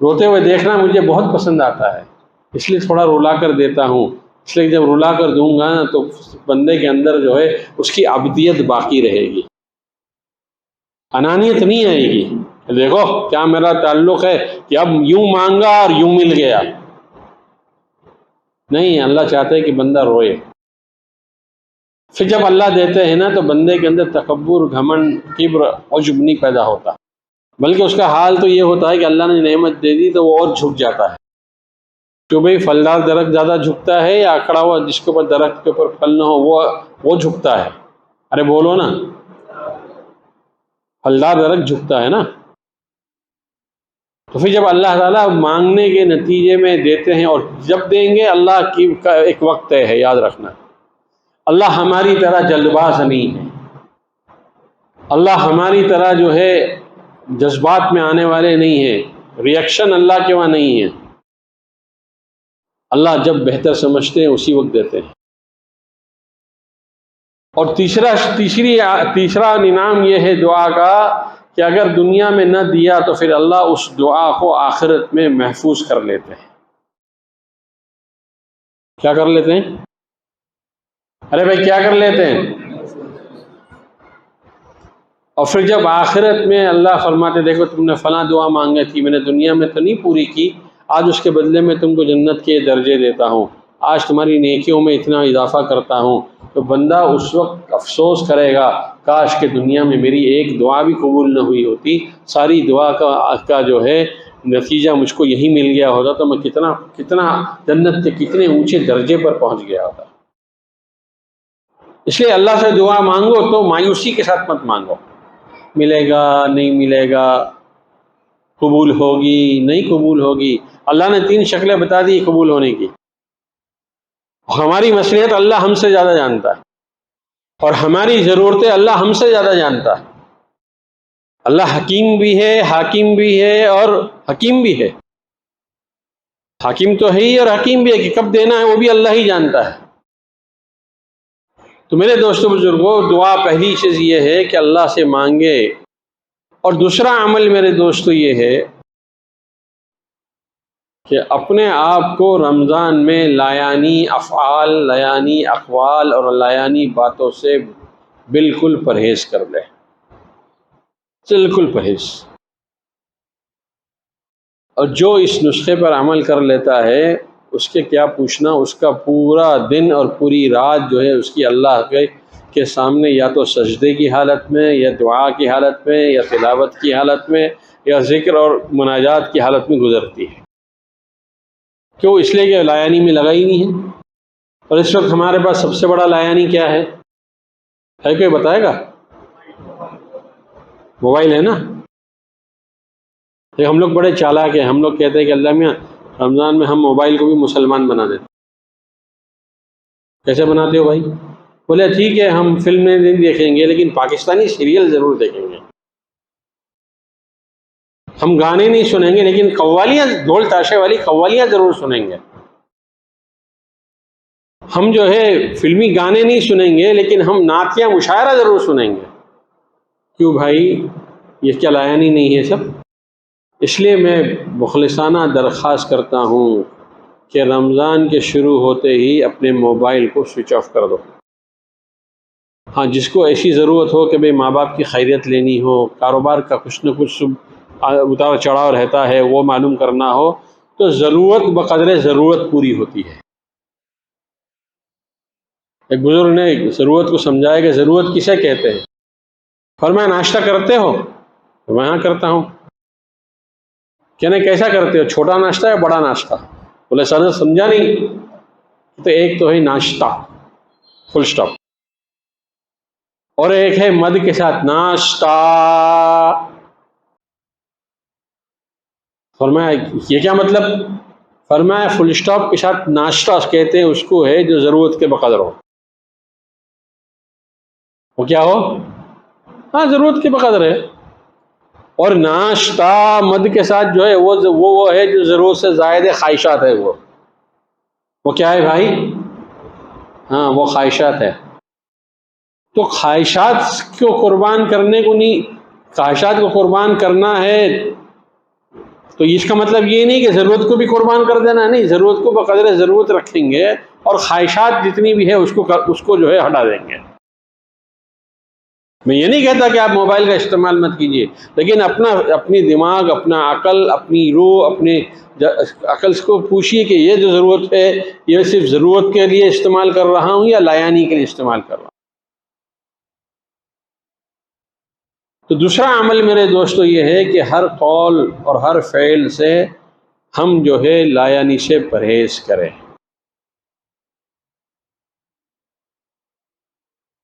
روتے ہوئے دیکھنا مجھے بہت پسند آتا ہے، اس لیے تھوڑا رلا کر دیتا ہوں، اس لیے جب رلا کر دوں گا نا تو بندے کے اندر جو ہے اس کی عبدیت باقی رہے گی، انانیت نہیں آئے گی۔ دیکھو کیا میرا تعلق ہے کہ اب یوں مانگا اور یوں مل گیا، نہیں، اللہ چاہتے ہے کہ بندہ روئے۔ پھر جب اللہ دیتے ہیں نا تو بندے کے اندر تکبر، گھمنڈ، کبر، عجب نہیں پیدا ہوتا، بلکہ اس کا حال تو یہ ہوتا ہے کہ اللہ نے نعمت دے دی تو وہ اور جھک جاتا ہے۔ تو بھئی پھلدار درخت زیادہ جھکتا ہے یا اکڑا ہوا جس کے اوپر درخت کے اوپر پھل نہ ہو وہ جھکتا ہے؟ ارے بولو نا، پھلدار درخت جھکتا ہے نا۔ تو پھر جب اللہ تعالیٰ مانگنے کے نتیجے میں دیتے ہیں، اور جب دیں گے اللہ کا ایک وقت طے ہے، یاد رکھنا، اللہ ہماری طرح جلد باز نہیں ہے، اللہ ہماری طرح جو ہے جذبات میں آنے والے نہیں ہیں، ریئیکشن اللہ کے وہاں نہیں ہے، اللہ جب بہتر سمجھتے ہیں اسی وقت دیتے ہیں۔ اور تیسرا انعام یہ ہے دعا کا کہ اگر دنیا میں نہ دیا تو پھر اللہ اس دعا کو آخرت میں محفوظ کر لیتے ہیں۔ کیا کر لیتے ہیں؟ ارے بھائی کیا کر لیتے ہیں؟ اور پھر جب آخرت میں اللہ فرماتے دیکھو تم نے فلاں دعا مانگی تھی، میں نے دنیا میں تو نہیں پوری کی، آج اس کے بدلے میں تم کو جنت کے درجے دیتا ہوں، آج تمہاری نیکیوں میں اتنا اضافہ کرتا ہوں، تو بندہ اس وقت افسوس کرے گا کاش کہ دنیا میں میری ایک دعا بھی قبول نہ ہوئی ہوتی، ساری دعا کا جو ہے نتیجہ مجھ کو یہی مل گیا ہوتا تو میں کتنا جنت کے کتنے اونچے درجے پر پہنچ گیا ہوتا۔ اس لیے اللہ سے دعا مانگو تو مایوسی کے ساتھ مت مانگو، ملے گا نہیں ملے گا، قبول ہوگی نہیں قبول ہوگی۔ اللہ نے 3 شکلیں بتا دی قبول ہونے کی۔ ہماری مصلحت اللہ ہم سے زیادہ جانتا ہے، اور ہماری ضرورتیں اللہ ہم سے زیادہ جانتا ہے۔ اللہ حکیم بھی ہے، حاکم بھی ہے اور حکیم بھی ہے، حاکم تو ہے ہی اور حکیم بھی ہے، کہ کب دینا ہے وہ بھی اللہ ہی جانتا ہے۔ تو میرے دوستو بزرگوں، دعا پہلی چیز یہ ہے کہ اللہ سے مانگے، اور دوسرا عمل میرے دوستو یہ ہے کہ اپنے آپ کو رمضان میں لایانی افعال، لایانی اقوال اور لایانی باتوں سے بالکل پرہیز کر لے، بالکل پرہیز۔ اور جو اس نسخے پر عمل کر لیتا ہے اس کے کیا پوچھنا، اس کا پورا دن اور پوری رات جو ہے اس کی اللہ کے سامنے یا تو سجدے کی حالت میں، یا دعا کی حالت میں، یا تلاوت کی حالت میں، یا ذکر اور مناجات کی حالت میں گزرتی ہے۔ کیوں؟ اس لیے کہ لایانی میں لگا ہی نہیں ہے۔ اور اس وقت ہمارے پاس سب سے بڑا لایانی کیا ہے کوئی بتائے گا؟ موبائل ہے نا۔ ہم لوگ بڑے چالاک ہیں، ہم لوگ کہتے ہیں کہ اللہ میاں رمضان میں ہم موبائل کو بھی مسلمان بنا دیتے۔ کیسے بناتے ہو بھائی؟ بولے ٹھیک ہے ہم فلمیں نہیں دیکھیں گے لیکن پاکستانی سیریل ضرور دیکھیں گے، ہم گانے نہیں سنیں گے لیکن قوالیاں، ڈھول تاشے والی قوالیاں ضرور سنیں گے، ہم جو ہے فلمی گانے نہیں سنیں گے لیکن ہم نعتیہ مشاعرہ ضرور سنیں گے۔ کیوں بھائی؟ یہ کیا لایانی نہیں ہے سب؟ اس لیے میں مخلصانہ درخواست کرتا ہوں کہ رمضان کے شروع ہوتے ہی اپنے موبائل کو سوئچ آف کر دو۔ ہاں، جس کو ایسی ضرورت ہو کہ بھئی ماں باپ کی خیریت لینی ہو، کاروبار کا کچھ نہ کچھ اتار چڑھاؤ رہتا ہے وہ معلوم کرنا ہو، تو ضرورت بقدر ضرورت پوری ہوتی ہے۔ ایک بزرگ نے ضرورت کو سمجھایا کہ ضرورت کسے کہتے ہیں؟ فرمایا ناشتہ کرتے ہو؟ میں ہاں کرتا ہوں۔ کہنے کیسا کرتے ہو؟ چھوٹا ناشتہ یا بڑا ناشتہ؟ بولے سر سمجھا نہیں۔ تو ایک تو ہے ناشتہ فل سٹاپ، اور ایک ہے مد کے ساتھ ناشتہ۔ فرمایا یہ کیا مطلب؟ فرمایا فل اسٹاپ کے ساتھ ناشتہ کہتے ہیں اس کو ہے جو ضرورت کے بقدر ہو. وہ کیا ہو؟ ہاں ضرورت کے بقدر ہے. اور ناشتہ مد کے ساتھ جو ہے وہ ہے جو ضرورت سے زائد خواہشات ہے. وہ کیا ہے بھائی؟ ہاں وہ خواہشات ہے. تو خواہشات کو قربان کرنے کو نہیں، خواہشات کو قربان کرنا ہے تو اس کا مطلب یہ نہیں کہ ضرورت کو بھی قربان کر دینا، نہیں، ضرورت کو بقدر ضرورت رکھیں گے اور خواہشات جتنی بھی ہے اس کو جو ہے ہٹا دیں گے. میں یہ نہیں کہتا کہ آپ موبائل کا استعمال مت کیجیے، لیکن اپنی دماغ، اپنا عقل، اپنی روح، اپنے عقل کو پوچھیے کہ یہ جو ضرورت ہے یہ صرف ضرورت کے لیے استعمال کر رہا ہوں یا لایانی کے لیے استعمال کر رہا ہوں. تو دوسرا عمل میرے دوستو یہ ہے کہ ہر قول اور ہر فعل سے ہم جو ہے لایانی سے پرہیز کریں.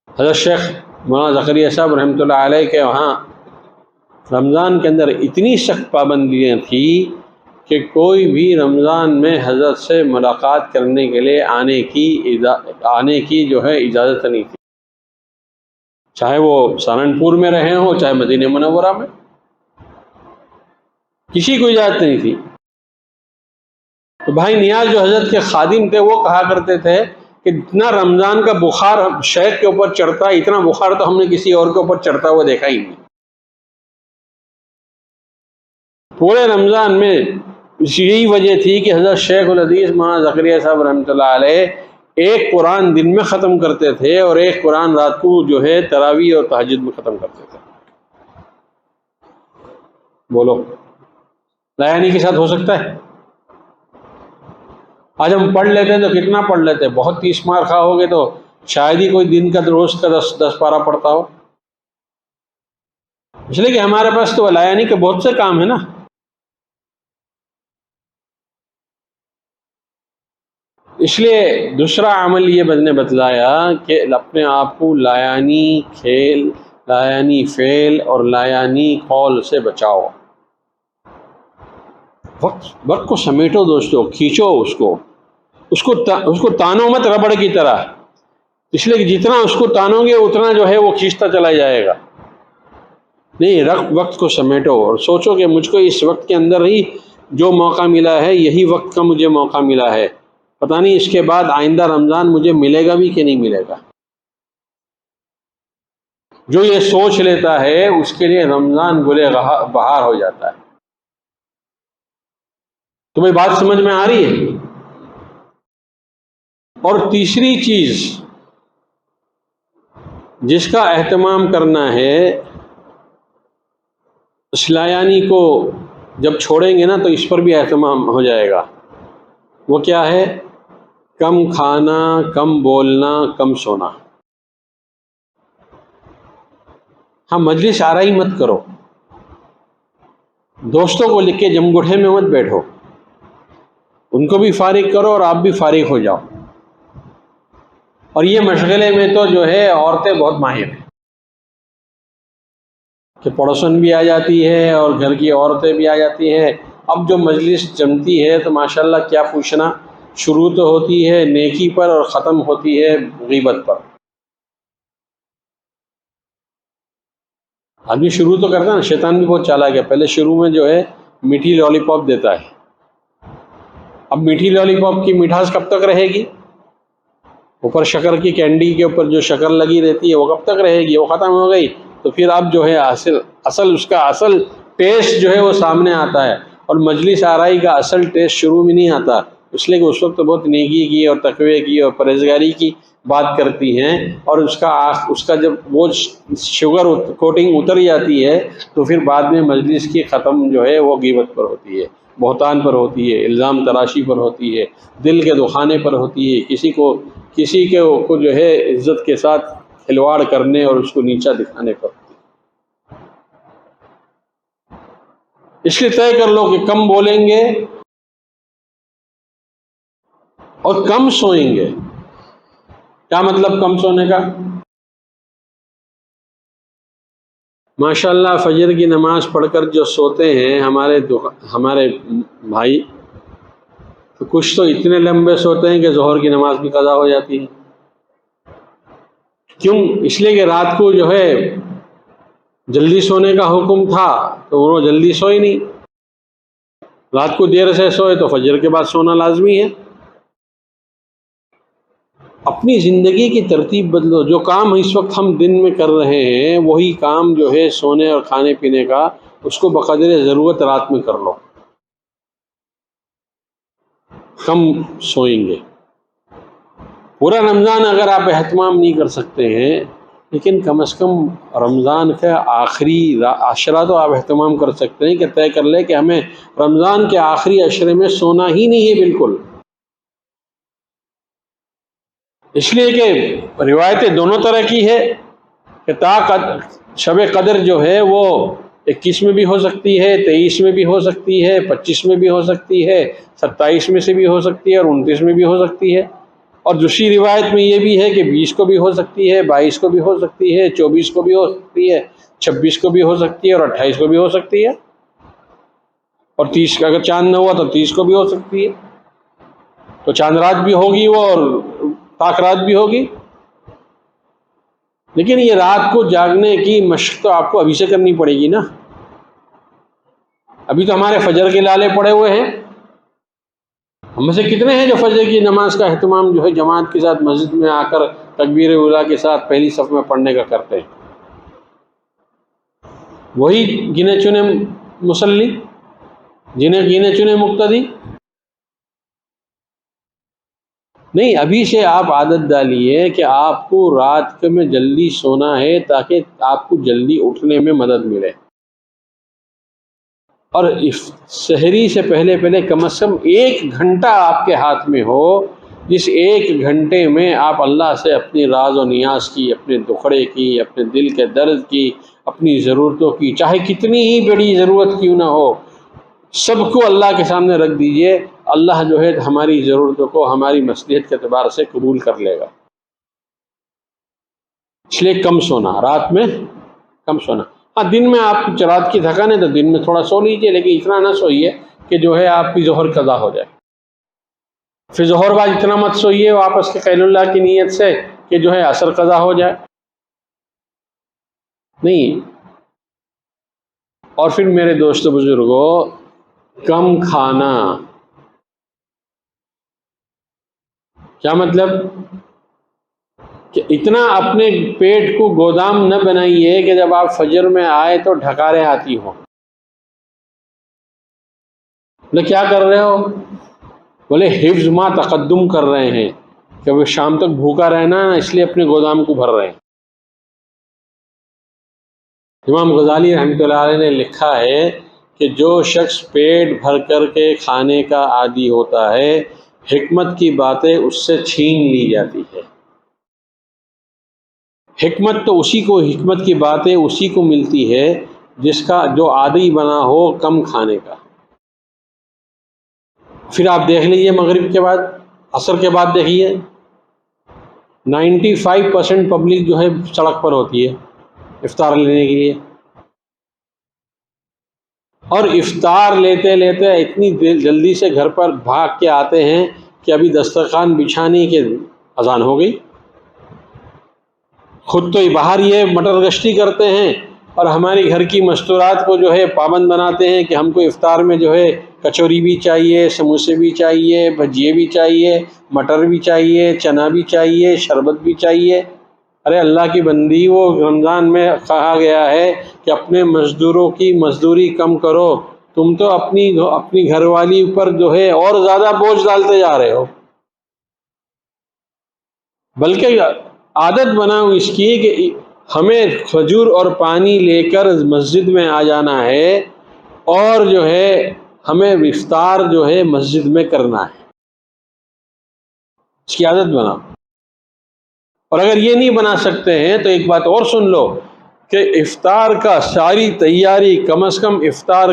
حضرت شیخ مولانا زکریا صاحب رحمۃ اللہ علیہ کے وہاں رمضان کے اندر اتنی سخت پابندیاں تھیں کہ کوئی بھی رمضان میں حضرت سے ملاقات کرنے کے لیے آنے کی جو ہے اجازت نہیں تھی، چاہے وہ سہارنپور میں رہے ہوں چاہے مدینہ منورہ میں، کسی کو اجازت نہیں تھی. تو بھائی نیاز جو حضرت کے خادم تھے وہ کہا کرتے تھے کہ اتنا رمضان کا بخار شیخ کے اوپر چڑھتا ہے، اتنا بخار تو ہم نے کسی اور کے اوپر چڑھتا ہوا دیکھا ہی نہیں. پورے رمضان میں یہی وجہ تھی کہ حضرت شیخ الحدیث مولانا زکریا صاحب رحمۃ اللہ علیہ ایک قرآن دن میں ختم کرتے تھے اور ایک قرآن رات کو جو ہے تراویح اور تہجد میں ختم کرتے تھے. بولو لایانی کے ساتھ ہو سکتا ہے؟ آج ہم پڑھ لیتے ہیں تو کتنا پڑھ لیتے ہیں؟ بہت 30 مار خواہ ہو گے تو شاید ہی کوئی دن کا روز کا 10 پارہ پڑھتا ہو، اس لیے کہ ہمارے پاس تو لایانی کے بہت سے کام ہیں نا. اس لیے دوسرا عمل یہ نے بتلایا کہ اپنے آپ کو لایانی کھیل، لایانی فعل اور لایانی قول سے بچاؤ. وقت کو سمیٹو دوستو، کھینچو اس کو تانو مت ربڑ کی طرح، اس لیے کہ جتنا اس کو تانو گے اتنا جو ہے وہ کھینچتا چلا جائے گا. نہیں، وقت کو سمیٹو اور سوچو کہ مجھ کو اس وقت کے اندر ہی جو موقع ملا ہے یہی وقت کا مجھے موقع ملا ہے، پتہ نہیں اس کے بعد آئندہ رمضان مجھے ملے گا بھی کہ نہیں ملے گا. جو یہ سوچ لیتا ہے اس کے لیے رمضان گلے بہار ہو جاتا ہے. تمہیں بات سمجھ میں آ رہی ہے؟ اور تیسری چیز جس کا اہتمام کرنا ہے، اس لایانی کو جب چھوڑیں گے نا تو اس پر بھی اہتمام ہو جائے گا. وہ کیا ہے؟ کم کھانا، کم بولنا، کم سونا. ہاں مجلس آرائی مت کرو، دوستوں کو لکھ کے جمگٹھے میں مت بیٹھو، ان کو بھی فارغ کرو اور آپ بھی فارغ ہو جاؤ. اور یہ مشغلے میں تو جو ہے عورتیں بہت ماہر ہیں کہ پڑوسن بھی آ جاتی ہے اور گھر کی عورتیں بھی آ جاتی ہیں. اب جو مجلس جمتی ہے تو ماشاءاللہ کیا پوچھنا، شروع تو ہوتی ہے نیکی پر اور ختم ہوتی ہے غیبت پر. آدمی شروع تو کرتا ہے نا، شیطان بھی بہت چالاک ہے، پہلے شروع میں جو ہے میٹھی لالی پاپ دیتا ہے. اب میٹھی لالی پاپ کی مٹھاس کب تک رہے گی؟ اوپر شکر کی کینڈی کے اوپر جو شکر لگی رہتی ہے وہ کب تک رہے گی؟ وہ ختم ہو گئی تو پھر اب جو ہے اصل اس کا اصل ٹیسٹ جو ہے وہ سامنے آتا ہے. اور مجلس آرائی کا اصل ٹیسٹ شروع میں نہیں آتا، اس لیے کہ اس وقت بہت نیکی کی اور تقوی کی اور پرہیزگاری کی بات کرتی ہیں، اور اس کا جب وہ شوگر کوٹنگ اتر جاتی ہے تو پھر بعد میں مجلس کی ختم جو ہے وہ غیبت پر ہوتی ہے، بہتان پر ہوتی ہے، الزام تراشی پر ہوتی ہے، دل کے دکھانے پر ہوتی ہے، کسی کو جو ہے عزت کے ساتھ کھلواڑ کرنے اور اس کو نیچا دکھانے پر. اس لیے طے کر لو کہ کم بولیں گے اور کم سوئیں گے. کیا مطلب کم سونے کا؟ ماشاءاللہ فجر کی نماز پڑھ کر جو سوتے ہیں ہمارے بھائی، تو کچھ تو اتنے لمبے سوتے ہیں کہ ظہر کی نماز بھی قضا ہو جاتی ہے۔ کیوں؟ اس لیے کہ رات کو جو ہے جلدی سونے کا حکم تھا تو وہ جلدی سوئے نہیں، رات کو دیر سے سوئے تو فجر کے بعد سونا لازمی ہے۔ اپنی زندگی کی ترتیب بدلو۔ جو کام اس وقت ہم دن میں کر رہے ہیں وہی کام جو ہے سونے اور کھانے پینے کا، اس کو بقدر ضرورت رات میں کر لو، کم سوئیں گے۔ پورا رمضان اگر آپ اہتمام نہیں کر سکتے ہیں، لیکن کم از کم رمضان کا آخری عشرہ تو آپ اہتمام کر سکتے ہیں کہ طے کر لیں کہ ہمیں رمضان کے آخری عشرے میں سونا ہی نہیں ہے بالکل۔ اس لیے کہ روایتیں دونوں طرح کی ہے کہ شب قدر جو ہے وہ 21 میں بھی ہو سکتی ہے، 23 میں بھی ہو سکتی ہے، 25 میں بھی ہو سکتی ہے، 27 میں سے بھی ہو سکتی ہے اور 29 میں بھی ہو سکتی ہے۔ اور دوسری روایت میں یہ بھی ہے کہ 20 کو بھی ہو سکتی ہے، 22 کو بھی ہو سکتی ہے، 24 کو بھی ہو سکتی ہے، 26 کو بھی ہو سکتی ہے اور 28 کو بھی ہو سکتی ہے، اور 30 کا اگر چاند نہ ہوا تو 30 کو بھی ہو سکتی ہے۔ تو چاند رات بھی ہوگی وہ اور پاک رات بھی ہوگی۔ لیکن یہ رات کو جاگنے کی مشق تو آپ کو ابھی سے کرنی پڑے گی نا۔ ابھی تو ہمارے فجر کے لالے پڑے ہوئے ہیں، ہم میں سے کتنے ہیں جو فجر کی نماز کا اہتمام جو ہے جماعت کے ساتھ مسجد میں آ کر تکبیر اولیٰ کے ساتھ پہلی صف میں پڑھنے کا کرتے ہیں؟ وہی گنے چنے مصلی، جنہیں گنے چنے مقتدی۔ نہیں، ابھی سے آپ عادت ڈالیے کہ آپ کو رات میں جلدی سونا ہے تاکہ آپ کو جلدی اٹھنے میں مدد ملے، اور سحری سے پہلے کم از کم 1 گھنٹہ آپ کے ہاتھ میں ہو، جس 1 گھنٹے میں آپ اللہ سے اپنی راز و نیاز کی، اپنے دکھڑے کی، اپنے دل کے درد کی، اپنی ضرورتوں کی، چاہے کتنی ہی بڑی ضرورت کیوں نہ ہو، سب کو اللہ کے سامنے رکھ دیجئے۔ اللہ جو ہے ہماری ضرورتوں کو ہماری مصلحت کے اعتبار سے قبول کر لے گا۔ اس لیے کم سونا، رات میں کم سونا۔ ہاں، دن میں آپ رات کی تھکان ہے تو دن میں تھوڑا سو لیجئے، لیکن اتنا نہ سوئیے کہ جو ہے آپ کی ظہر قضا ہو جائے۔ پھر ظہر بعد اتنا مت سوئیے واپس کے قیل اللہ کی نیت سے کہ جو ہے عصر قضا ہو جائے، نہیں۔ اور پھر میرے دوست بزرگوں، کم کھانا، کیا مطلب؟ کہ اتنا اپنے پیٹ کو گودام نہ بنائیے کہ جب آپ فجر میں آئے تو ڈھکاریں آتی ہوں۔ بولے کیا کر رہے ہو؟ بولے حفظ ما تقدم کر رہے ہیں کہ وہ شام تک بھوکا رہنا ہے، اس لیے اپنے گودام کو بھر رہے ہیں۔ امام غزالی رحمۃ اللہ علیہ نے لکھا ہے کہ جو شخص پیٹ بھر کر کے کھانے کا عادی ہوتا ہے، حکمت کی باتیں اس سے چھین لی جاتی ہے۔ حکمت تو حکمت کی باتیں اسی کو ملتی ہے جس کا جو عادی بنا ہو کم کھانے کا۔ پھر آپ دیکھ لیجئے مغرب کے بعد، عصر کے بعد دیکھیے 95% پبلک جو ہے سڑک پر ہوتی ہے افطار لینے کے لیے، اور افطار لیتے لیتے اتنی جلدی سے گھر پر بھاگ کے آتے ہیں کہ ابھی دسترخوان بچھانے کے اذان ہو گئی۔ خود تو باہر یہ مٹر گشتی کرتے ہیں اور ہماری گھر کی مستورات کو جو ہے پابند بناتے ہیں کہ ہم کو افطار میں جو ہے کچوری بھی چاہیے، سموسے بھی چاہیے، بھجیے بھی چاہیے، مٹر بھی چاہیے، چنا بھی چاہیے، شربت بھی چاہیے۔ ارے اللہ کی بندی، وہ رمضان میں کہا گیا ہے کہ اپنے مزدوروں کی مزدوری کم کرو، تم تو اپنی گھر والی پر جو ہے اور زیادہ بوجھ ڈالتے جا رہے ہو۔ بلکہ عادت بناؤ اس کی کہ ہمیں کھجور اور پانی لے کر مسجد میں آ جانا ہے، اور جو ہے ہمیں افطار جو ہے مسجد میں کرنا ہے، اس کی عادت بناؤ۔ اور اگر یہ نہیں بنا سکتے ہیں تو ایک بات اور سن لو کہ افطار کا ساری تیاری کم از کم افطار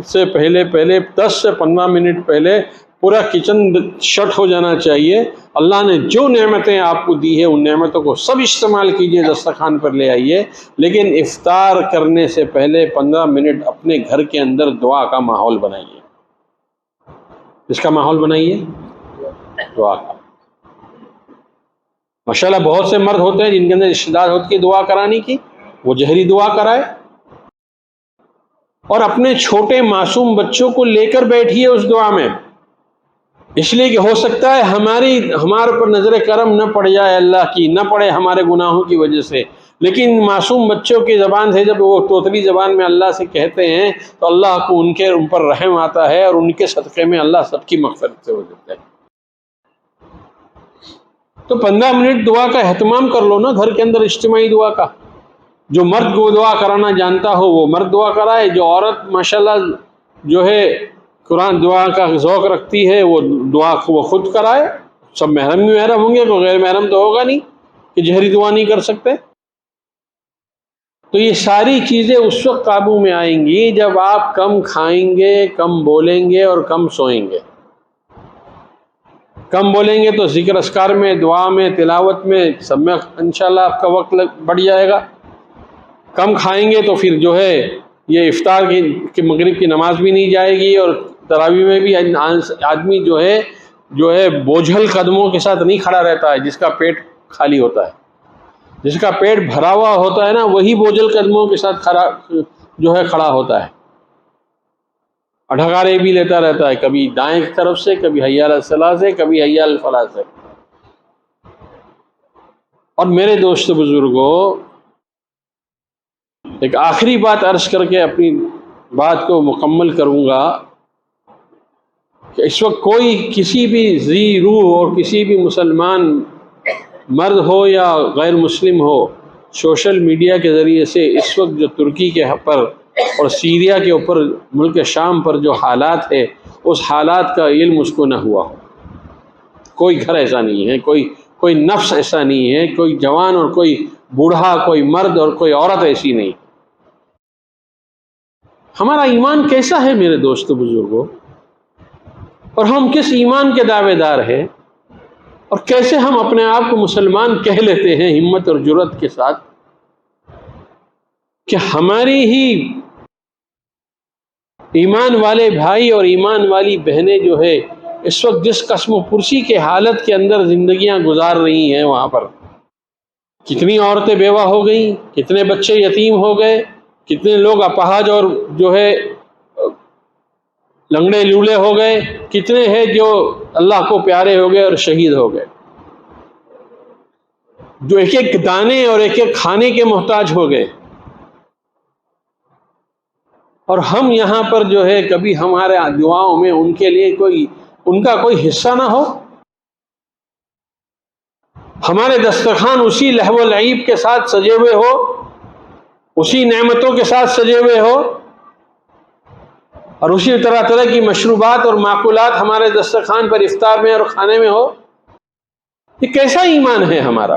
سے پہلے 10 سے 15 منٹ پہلے پورا کچن شٹ ہو جانا چاہیے. اللہ نے جو نعمتیں آپ کو دی ہے ان نعمتوں کو سب استعمال کیجئے, دسترخوان پر لے آئیے, لیکن افطار کرنے سے پہلے 15 منٹ اپنے گھر کے اندر دعا کا ماحول بنائیے. اس کا ماحول بنائیے دعا کا. ماشاءاللہ بہت سے مرد ہوتے ہیں جن کے اندر استعداد ہوتی ہے دعا کرانے کی, وہ جہری دعا کرائے. اور اپنے چھوٹے معصوم بچوں کو لے کر بیٹھیے اس دعا میں, اس لیے کہ ہو سکتا ہے ہمارے پر نظر کرم نہ پڑ جائے, اللہ کی نہ پڑے ہمارے گناہوں کی وجہ سے, لیکن معصوم بچوں کی زبان سے جب وہ توتلی زبان میں اللہ سے کہتے ہیں تو اللہ کو ان پر رحم آتا ہے, اور ان کے صدقے میں اللہ سب کی مغفرت سے ہو جاتا ہے. تو 15 منٹ دعا کا اہتمام کر لو نا گھر کے اندر, اجتماعی دعا کا. جو مرد کو دعا کرانا جانتا ہو وہ مرد دعا کرائے, جو عورت ماشاءاللہ جو ہے قرآن دعا کا ذوق رکھتی ہے وہ دعا وہ خود کرائے. سب محرم بھی محرم ہوں گے, کوئی غیر محرم تو ہوگا نہیں کہ جہری دعا نہیں کر سکتے. تو یہ ساری چیزیں اس وقت قابو میں آئیں گی جب آپ کم کھائیں گے, کم بولیں گے اور کم سوئیں گے. کم بولیں گے تو ذکر اذکار میں, دعا میں, تلاوت میں, سب میں انشاءاللہ آپ کا وقت بڑھ جائے گا. کم کھائیں گے تو پھر جو ہے یہ افطار کی مغرب کی نماز بھی نہیں جائے گی, اور تراویح میں بھی آدمی جو ہے بوجھل قدموں کے ساتھ نہیں کھڑا رہتا ہے. جس کا پیٹ خالی ہوتا ہے, جس کا پیٹ بھرا ہوا ہوتا ہے نا, وہی بوجھل قدموں کے ساتھ کھڑا ہوتا ہے. ڈھکارے بھی لیتا رہتا ہے, کبھی دائیں کی طرف سے, کبھی حی علی الصلاۃ سے, کبھی حی علی الفلاح سے. اور میرے دوست بزرگوں, ایک آخری بات عرض کر کے اپنی بات کو مکمل کروں گا کہ اس وقت کوئی کسی بھی ذی روح اور کسی بھی مسلمان مرد ہو یا غیر مسلم ہو, سوشل میڈیا کے ذریعے سے اس وقت جو ترکی کے پر اور سیریا کے اوپر ملک شام پر جو حالات ہے, اس حالات کا علم اس کو نہ ہوا ہو. کوئی گھر ایسا نہیں ہے, کوئی نفس ایسا نہیں ہے, کوئی جوان اور کوئی بوڑھا, کوئی مرد اور کوئی عورت ایسی نہیں. ہمارا ایمان کیسا ہے میرے دوستو بزرگوں, اور ہم کس ایمان کے دعوے دار ہیں, اور کیسے ہم اپنے آپ کو مسلمان کہہ لیتے ہیں ہمت اور جرأت کے ساتھ, کہ ہماری ہی ایمان والے بھائی اور ایمان والی بہنیں جو ہے اس وقت جس قسم و پرسی کے حالت کے اندر زندگیاں گزار رہی ہیں, وہاں پر کتنی عورتیں بیوہ ہو گئیں, کتنے بچے یتیم ہو گئے, کتنے لوگ اپاہج اور جو ہے لنگڑے لولے ہو گئے, کتنے ہیں جو اللہ کو پیارے ہو گئے اور شہید ہو گئے, جو ایک ایک دانے اور ایک ایک کھانے کے محتاج ہو گئے. اور ہم یہاں پر جو ہے کبھی ہمارے دعاؤں میں ان کے لیے ان کا کوئی حصہ نہ ہو. ہمارے دسترخوان اسی لہو و لعیب کے ساتھ سجے ہوئے ہو, اسی نعمتوں کے ساتھ سجے ہوئے ہو, اور اسی طرح طرح کی مشروبات اور معقولات ہمارے دسترخوان پر افطار میں اور کھانے میں ہو. یہ کیسا ایمان ہے ہمارا؟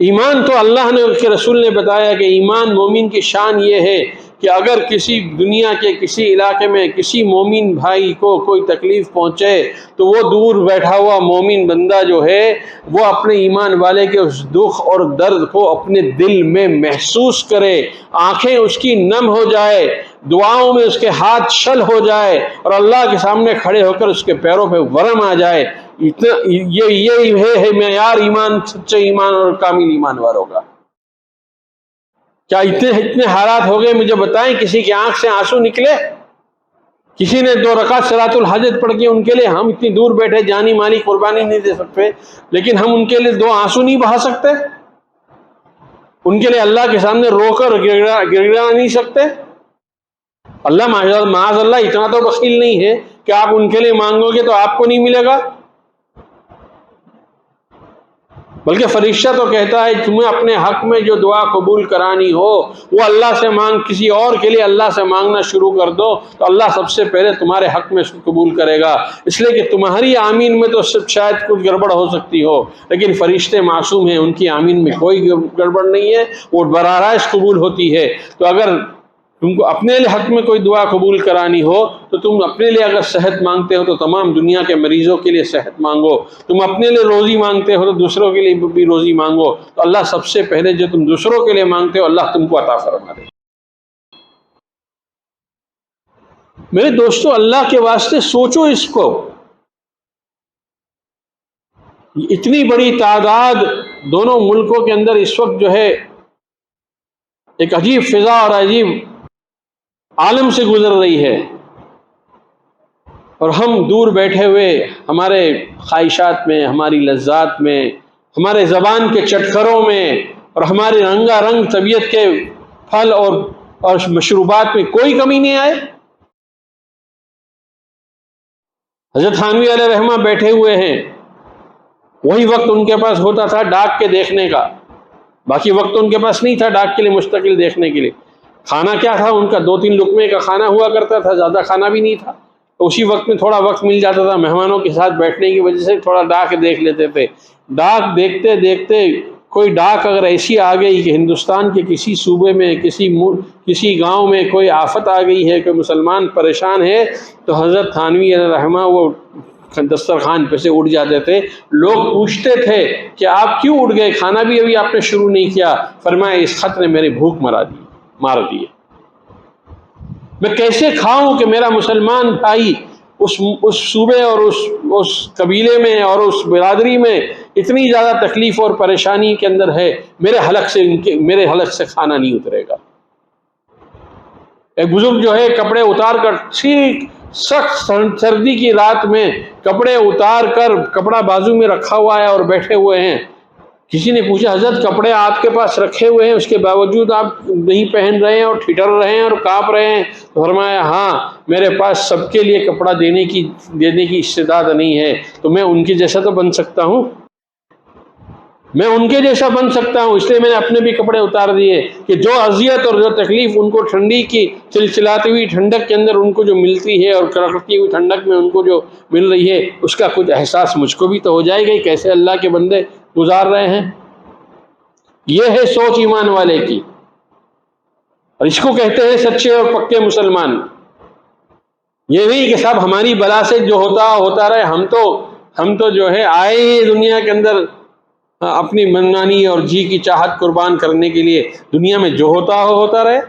ایمان تو اللہ نے اس کے رسول نے بتایا کہ ایمان مومن کی شان یہ ہے کہ اگر کسی دنیا کے کسی علاقے میں کسی مومن بھائی کو کوئی تکلیف پہنچے تو وہ دور بیٹھا ہوا مومن بندہ جو ہے وہ اپنے ایمان والے کے اس دکھ اور درد کو اپنے دل میں محسوس کرے, آنکھیں اس کی نم ہو جائے, دعاؤں میں اس کے ہاتھ شل ہو جائے, اور اللہ کے سامنے کھڑے ہو کر اس کے پیروں پہ ورم آ جائے. یہ ہے معیار ایمان, سچے ایمان اور کامل ایمان والوں کا. کیا اتنے حالات ہو گئے مجھے بتائیں, کسی کی آنکھ سے آنسو نکلے, کسی نے 2 رکعت صلاۃ الحاجت پڑھ کے ان کے لیے ہم اتنی دور بیٹھے جانی مالی قربانی نہیں دے سکتے, لیکن ہم ان کے لیے 2 آنسو نہیں بہا سکتے, ان کے لیے اللہ کے سامنے رو کر گڑگڑا نہیں سکتے. اللہ معاذ اللہ اتنا تو بخیل نہیں ہے کہ آپ ان کے لیے مانگو گے تو آپ کو نہیں ملے گا, بلکہ فرشتہ تو کہتا ہے تمہیں اپنے حق میں جو دعا قبول کرانی ہو وہ اللہ سے مانگ, کسی اور کے لیے اللہ سے مانگنا شروع کر دو تو اللہ سب سے پہلے تمہارے حق میں اس کو قبول کرے گا. اس لیے کہ تمہاری آمین میں تو شاید کچھ گڑبڑ ہو سکتی ہو, لیکن فرشتے معصوم ہیں, ان کی آمین میں کوئی گڑبڑ نہیں ہے, وہ براہ راست قبول ہوتی ہے. تو اگر تم کو اپنے لیے حق میں کوئی دعا قبول کرانی ہو تو تم اپنے لیے اگر صحت مانگتے ہو تو تمام دنیا کے مریضوں کے لیے صحت مانگو، تم اپنے لیے روزی مانگتے ہو تو دوسروں کے لیے بھی روزی مانگو، تو اللہ سب سے پہلے جو تم دوسروں کے لیے مانگتے ہو اللہ تم کو عطا فرما دے۔ میرے دوستو، اللہ کے واسطے سوچو اس کو، اتنی بڑی تعداد دونوں ملکوں کے اندر اس وقت جو ہے ایک عجیب فضا اور عجیب عالم سے گزر رہی ہے، اور ہم دور بیٹھے ہوئے ہمارے خواہشات میں، ہماری لذات میں، ہمارے زبان کے چٹخروں میں اور ہمارے رنگا رنگ طبیعت کے پھل اور مشروبات میں کوئی کمی نہیں آئے۔ حضرت تھانوی علیہ رحمہ بیٹھے ہوئے ہیں، وہی وقت ان کے پاس ہوتا تھا ڈاک کے دیکھنے کا، باقی وقت ان کے پاس نہیں تھا ڈاک کے لیے مستقل دیکھنے کے لیے۔ کھانا کیا تھا ان کا؟ 2-3 لقمے کا کھانا ہوا کرتا تھا، زیادہ کھانا بھی نہیں تھا، تو اسی وقت میں تھوڑا وقت مل جاتا تھا، مہمانوں کے ساتھ بیٹھنے کی وجہ سے تھوڑا ڈاک دیکھ لیتے تھے۔ ڈاک دیکھتے دیکھتے کوئی ڈاک اگر ایسی آ گئی کہ ہندوستان کے کسی صوبے میں، کسی گاؤں میں کوئی آفت آ گئی ہے، کوئی مسلمان پریشان ہے، تو حضرت تھانوی علیہ رحمہ وہ دسترخوان پہ سے اٹھ جاتے تھے۔ لوگ پوچھتے تھے کہ آپ کیوں اٹھ گئے، کھانا بھی ابھی آپ نے شروع نہیں کیا؟ فرمایا اس خط نے میری بھوک مار دی، میں کیسے کھاؤں کہ میرا مسلمان بھائی اس صوبے اور اس قبیلے میں اور اس برادری میں اتنی زیادہ تکلیف اور پریشانی کے اندر ہے، میرے حلق سے کھانا نہیں اترے گا۔ ایک بزرگ جو ہے کپڑے اتار کر، ٹھیک سخت سردی کی رات میں کپڑے اتار کر کپڑا بازو میں رکھا ہوا ہے اور بیٹھے ہوئے ہیں۔ کسی نے پوچھا حضرت کپڑے آپ کے پاس رکھے ہوئے ہیں، اس کے باوجود آپ نہیں پہن رہے ہیں اور ٹھٹر رہے ہیں اور کانپ رہے ہیں؟ فرمایا ہاں، میرے پاس سب کے لیے کپڑا دینے کی استعداد نہیں ہے، تو میں ان کے جیسا تو بن سکتا ہوں، میں ان کے جیسا بن سکتا ہوں، اس لیے میں نے اپنے بھی کپڑے اتار دیے کہ جو اذیت اور جو تکلیف ان کو ٹھنڈی کی چلچلاتی ہوئی ٹھنڈک کے اندر ان کو جو ملتی ہے اور کڑکتی ہوئی ٹھنڈک میں ان کو جو مل رہی ہے، اس کا کچھ احساس مجھ کو بھی تو ہو جائے گا۔ کیسے اللہ کے بندے گزار رہے ہیں، یہ ہے سوچ ایمان والے کی، اور اس کو کہتے ہیں سچے اور پکے مسلمان۔ یہ نہیں کہ صاحب ہماری بلا سے جو ہوتا رہے، ہم تو جو ہے آئے ہی دنیا کے اندر اپنی منمانی اور جی کی چاہت قربان کرنے کے لیے، دنیا میں جو ہوتا رہے۔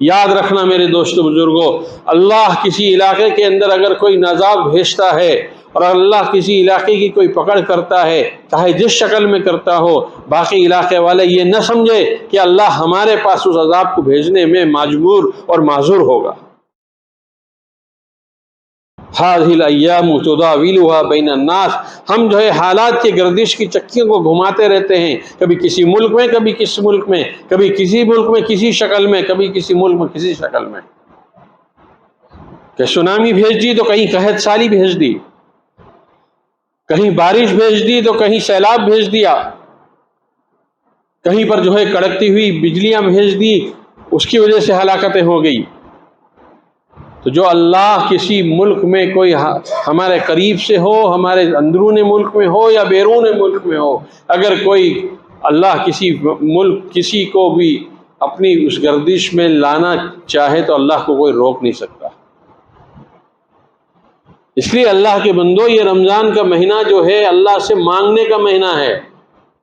یاد رکھنا میرے دوستو بزرگوں، اللہ کسی علاقے کے اندر اگر کوئی عذاب بھیجتا ہے اور اللہ کسی علاقے کی کوئی پکڑ کرتا ہے، چاہے جس شکل میں کرتا ہو، باقی علاقے والے یہ نہ سمجھے کہ اللہ ہمارے پاس اس عذاب کو بھیجنے میں مجبور اور معذور ہوگا۔ هذه الایام تداولها بین الناس، ہم جو ہے حالات کی گردش کی چکیوں کو گھماتے رہتے ہیں، کبھی کسی ملک میں، کبھی کسی ملک میں، کبھی کسی ملک میں کسی شکل میں، کبھی کسی ملک میں کسی شکل میں۔ کہ سونامی بھیج دی تو کہیں قحط سالی بھیج دی، کہیں بارش بھیج دی تو کہیں سیلاب بھیج دیا، کہیں پر جو ہے کڑکتی ہوئی بجلیاں بھیج دی، اس کی وجہ سے ہلاکتیں ہو گئی۔ تو جو اللہ کسی ملک میں کوئی ہمارے قریب سے ہو، ہمارے اندرون ملک میں ہو یا بیرون ملک میں ہو، اگر کوئی اللہ کسی کو بھی اپنی اس گردش میں لانا چاہے تو اللہ کو کوئی روک نہیں سکتا۔ اس لیے اللہ کے بندو، یہ رمضان کا مہینہ جو ہے اللہ سے مانگنے کا مہینہ ہے،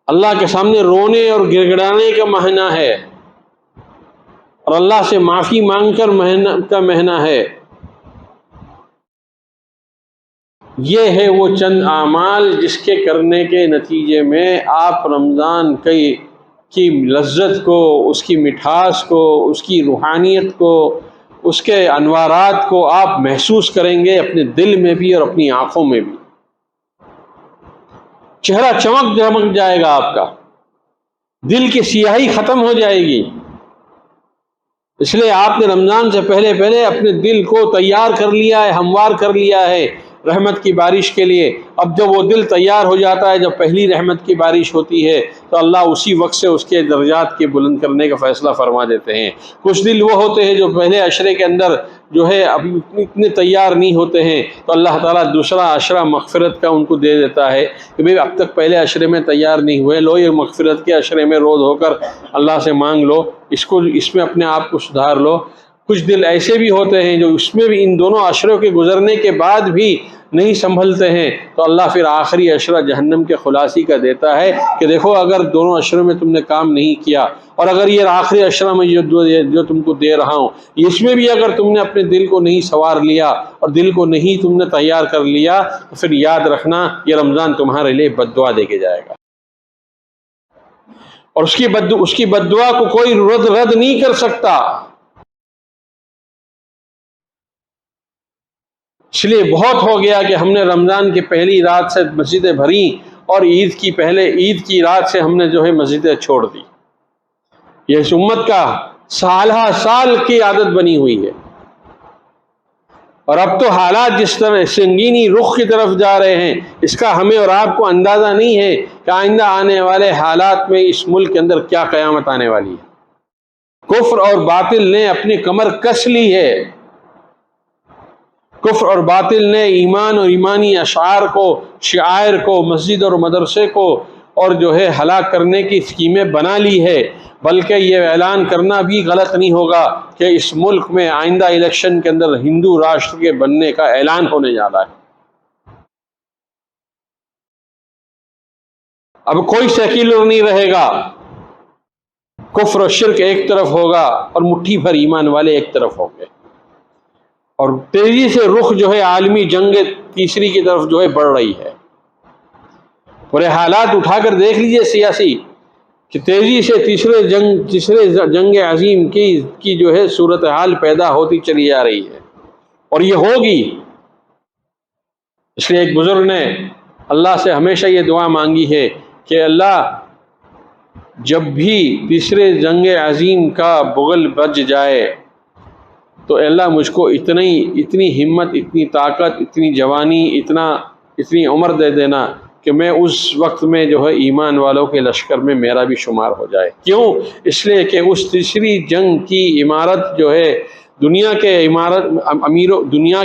اللہ کے سامنے رونے اور گڑگڑانے کا مہینہ ہے، اور اللہ سے معافی مانگ کر کا مہینہ ہے۔ یہ ہے وہ چند اعمال جس کے کرنے کے نتیجے میں آپ رمضان کی لذت کو، اس کی مٹھاس کو، اس کی روحانیت کو، اس کے انوارات کو آپ محسوس کریں گے، اپنے دل میں بھی اور اپنی آنکھوں میں بھی۔ چہرہ چمک جائے گا آپ کا، دل کی سیاہی ختم ہو جائے گی۔ اس لیے آپ نے رمضان سے پہلے اپنے دل کو تیار کر لیا ہے، ہموار کر لیا ہے رحمت کی بارش کے لیے۔ اب جب وہ دل تیار ہو جاتا ہے، جب پہلی رحمت کی بارش ہوتی ہے، تو اللہ اسی وقت سے اس کے درجات کے بلند کرنے کا فیصلہ فرما دیتے ہیں۔ کچھ دل وہ ہوتے ہیں جو پہلے عشرے کے اندر جو ہے ابھی اتنے تیار نہیں ہوتے ہیں، تو اللہ تعالیٰ دوسرا عشرہ مغفرت کا ان کو دے دیتا ہے کہ بھئی اب تک پہلے عشرے میں تیار نہیں ہوئے، لو یہ مغفرت کے عشرے میں روز ہو کر اللہ سے مانگ لو، اس میں اپنے آپ کو سدھار لو۔ کچھ دل ایسے بھی ہوتے ہیں جو اس میں بھی ان دونوں عشروں کے گزرنے کے بعد بھی نہیں سنبھلتے ہیں، تو اللہ پھر آخری عشرہ جہنم کے خلاصی کا دیتا ہے کہ دیکھو اگر دونوں عشروں میں تم نے کام نہیں کیا، اور اگر یہ آخری عشرہ میں جو تم کو دے رہا ہوں اس میں بھی اگر تم نے اپنے دل کو نہیں سنوار لیا اور دل کو نہیں تم نے تیار کر لیا، تو پھر یاد رکھنا یہ رمضان تمہارے لیے بد دعا دے کے جائے گا، اور اس کی بد دعا کو کوئی رد نہیں کر سکتا۔ اس لیے بہت ہو گیا کہ ہم نے رمضان کی پہلی رات سے مسجدیں بھری اور عید کی رات سے ہم نے جو ہے مسجدیں چھوڑ دی۔ یہ اس امت کا سالہ سال کی عادت بنی ہوئی ہے، اور اب تو حالات جس طرح سنگینی رخ کی طرف جا رہے ہیں، اس کا ہمیں اور آپ کو اندازہ نہیں ہے کہ آئندہ آنے والے حالات میں اس ملک کے اندر کیا قیامت آنے والی ہے۔ کفر اور باطل نے اپنی کمر کس لی ہے، کفر اور باطل نے ایمان اور ایمانی اشعار کو، شعائر کو، مسجد اور مدرسے کو اور جو ہے ہلاک کرنے کی اسکیمیں بنا لی ہے۔ بلکہ یہ اعلان کرنا بھی غلط نہیں ہوگا کہ اس ملک میں آئندہ الیکشن کے اندر ہندو راشٹر کے بننے کا اعلان ہونے جا رہا ہے۔ اب کوئی سیکولر نہیں رہے گا، کفر و شرک ایک طرف ہوگا اور مٹھی بھر ایمان والے ایک طرف ہوں گے، اور تیزی سے رخ جو ہے عالمی جنگ تیسری کی طرف جو ہے بڑھ رہی ہے۔ پورے حالات اٹھا کر دیکھ لیجئے سیاسی، کہ تیزی سے تیسرے جنگ عظیم کی جو ہے صورتحال پیدا ہوتی چلی جا رہی ہے، اور یہ ہوگی۔ اس لیے ایک بزرگ نے اللہ سے ہمیشہ یہ دعا مانگی ہے کہ اللہ جب بھی تیسرے جنگ عظیم کا بغل بج جائے تو اللہ مجھ کو اتنی ہمت، اتنی طاقت، اتنی جوانی، اتنی عمر دے دینا کہ میں اس وقت میں جو ہے ایمان والوں کے لشکر میں میرا بھی شمار ہو جائے۔ کیوں؟ اس لیے کہ اس تیسری جنگ کی عمارت جو ہے دنیا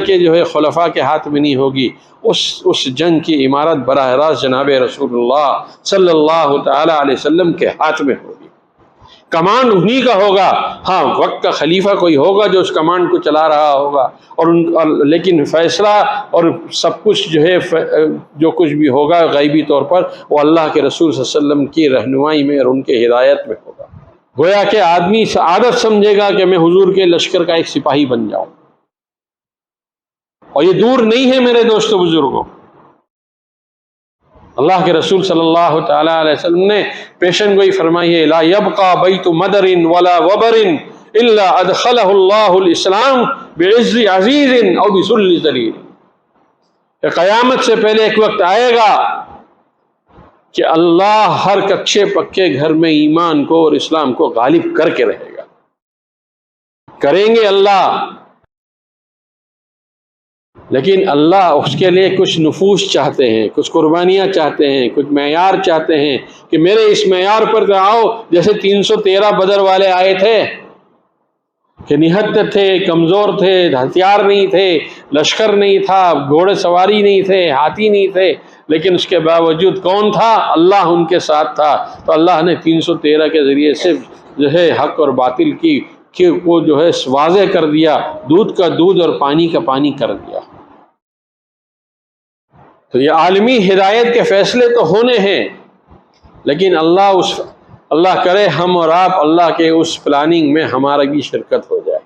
کے جو ہے خلفاء کے ہاتھ میں نہیں ہوگی، اس جنگ کی عمارت براہ راست جناب رسول اللہ صلی اللہ تعالی علیہ وسلم کے ہاتھ میں ہوگی۔ کمانڈ انہی کا ہوگا، ہاں وقت کا خلیفہ کوئی ہوگا جو اس کمانڈ کو چلا رہا ہوگا، لیکن فیصلہ اور سب کچھ جو ہے جو کچھ بھی ہوگا غیبی طور پر وہ اللہ کے رسول صلی اللہ علیہ وسلم کی رہنمائی میں اور ان کے ہدایت میں ہوگا۔ گویا کہ آدمی سعادت سمجھے گا کہ میں حضور کے لشکر کا ایک سپاہی بن جاؤں، اور یہ دور نہیں ہے میرے دوستو بزرگوں۔ اللہ کے رسول صلی اللہ تعالی علیہ وسلم نے پیشن گوئی فرمائی ہے، لا یبقى بیت مدر ولا وبر الا ادخلہ اللہ الاسلام بعز عزیز او بذل ذلیل، کہ قیامت سے پہلے ایک وقت آئے گا کہ اللہ ہر کچے پکے گھر میں ایمان کو اور اسلام کو غالب کر کے رہے گا۔ کریں گے اللہ، لیکن اللہ اس کے لیے کچھ نفوس چاہتے ہیں، کچھ قربانیاں چاہتے ہیں، کچھ معیار چاہتے ہیں کہ میرے اس معیار پر تو آؤ۔ جیسے 313 بدر والے آئے تھے کہ نہت تھے، کمزور تھے، ہتھیار نہیں تھے، لشکر نہیں تھا، گھوڑے سواری نہیں تھے، ہاتھی نہیں تھے، لیکن اس کے باوجود کون تھا؟ اللہ ان کے ساتھ تھا۔ تو اللہ نے 313 کے ذریعے سے جو ہے حق اور باطل کو جو ہے واضح کر دیا، دودھ کا دودھ اور پانی کا پانی کر دیا۔ تو یہ عالمی ہدایت کے فیصلے تو ہونے ہیں، لیکن اللہ کرے ہم اور آپ اللہ کے اس پلاننگ میں ہمارا بھی شرکت ہو جائے۔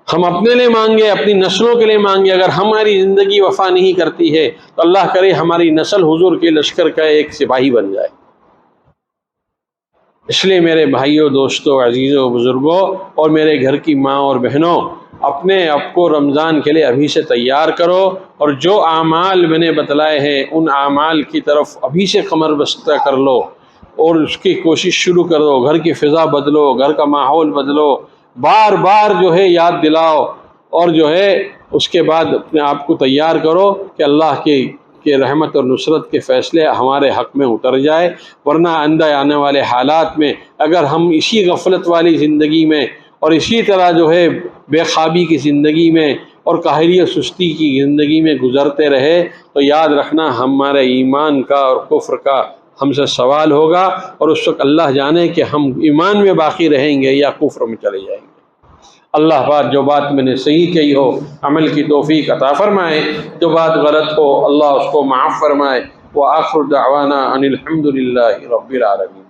ہم اپنے لیے مانگے، اپنی نسلوں کے لیے مانگے، اگر ہماری زندگی وفا نہیں کرتی ہے تو اللہ کرے ہماری نسل حضور کے لشکر کا ایک سپاہی بن جائے۔ اس لیے میرے بھائیوں، دوستوں، عزیزوں، بزرگوں اور میرے گھر کی ماں اور بہنوں، اپنے آپ کو رمضان کے لیے ابھی سے تیار کرو، اور جو اعمال میں نے بتلائے ہیں ان اعمال کی طرف ابھی سے کمر بستہ کر لو اور اس کی کوشش شروع کر دو۔ گھر کی فضا بدلو، گھر کا ماحول بدلو، بار بار جو ہے یاد دلاؤ، اور جو ہے اس کے بعد اپنے آپ کو تیار کرو کہ اللہ کے رحمت اور نصرت کے فیصلے ہمارے حق میں اتر جائے۔ ورنہ آئندہ آنے والے حالات میں اگر ہم اسی غفلت والی زندگی میں اور اسی طرح جو ہے بے خوابی کی زندگی میں اور کاہلی و سستی کی زندگی میں گزرتے رہے تو یاد رکھنا ہمارے ایمان کا اور کفر کا ہم سے سوال ہوگا، اور اس وقت اللہ جانے کہ ہم ایمان میں باقی رہیں گے یا کفر میں چلے جائیں گے۔ اللہ پاک جو بات میں نے صحیح کہی ہو عمل کی توفیق عطا فرمائے، جو بات غلط ہو اللہ اس کو معاف فرمائے۔ وآخر دعوانا ان الحمد للہ رب العالمین۔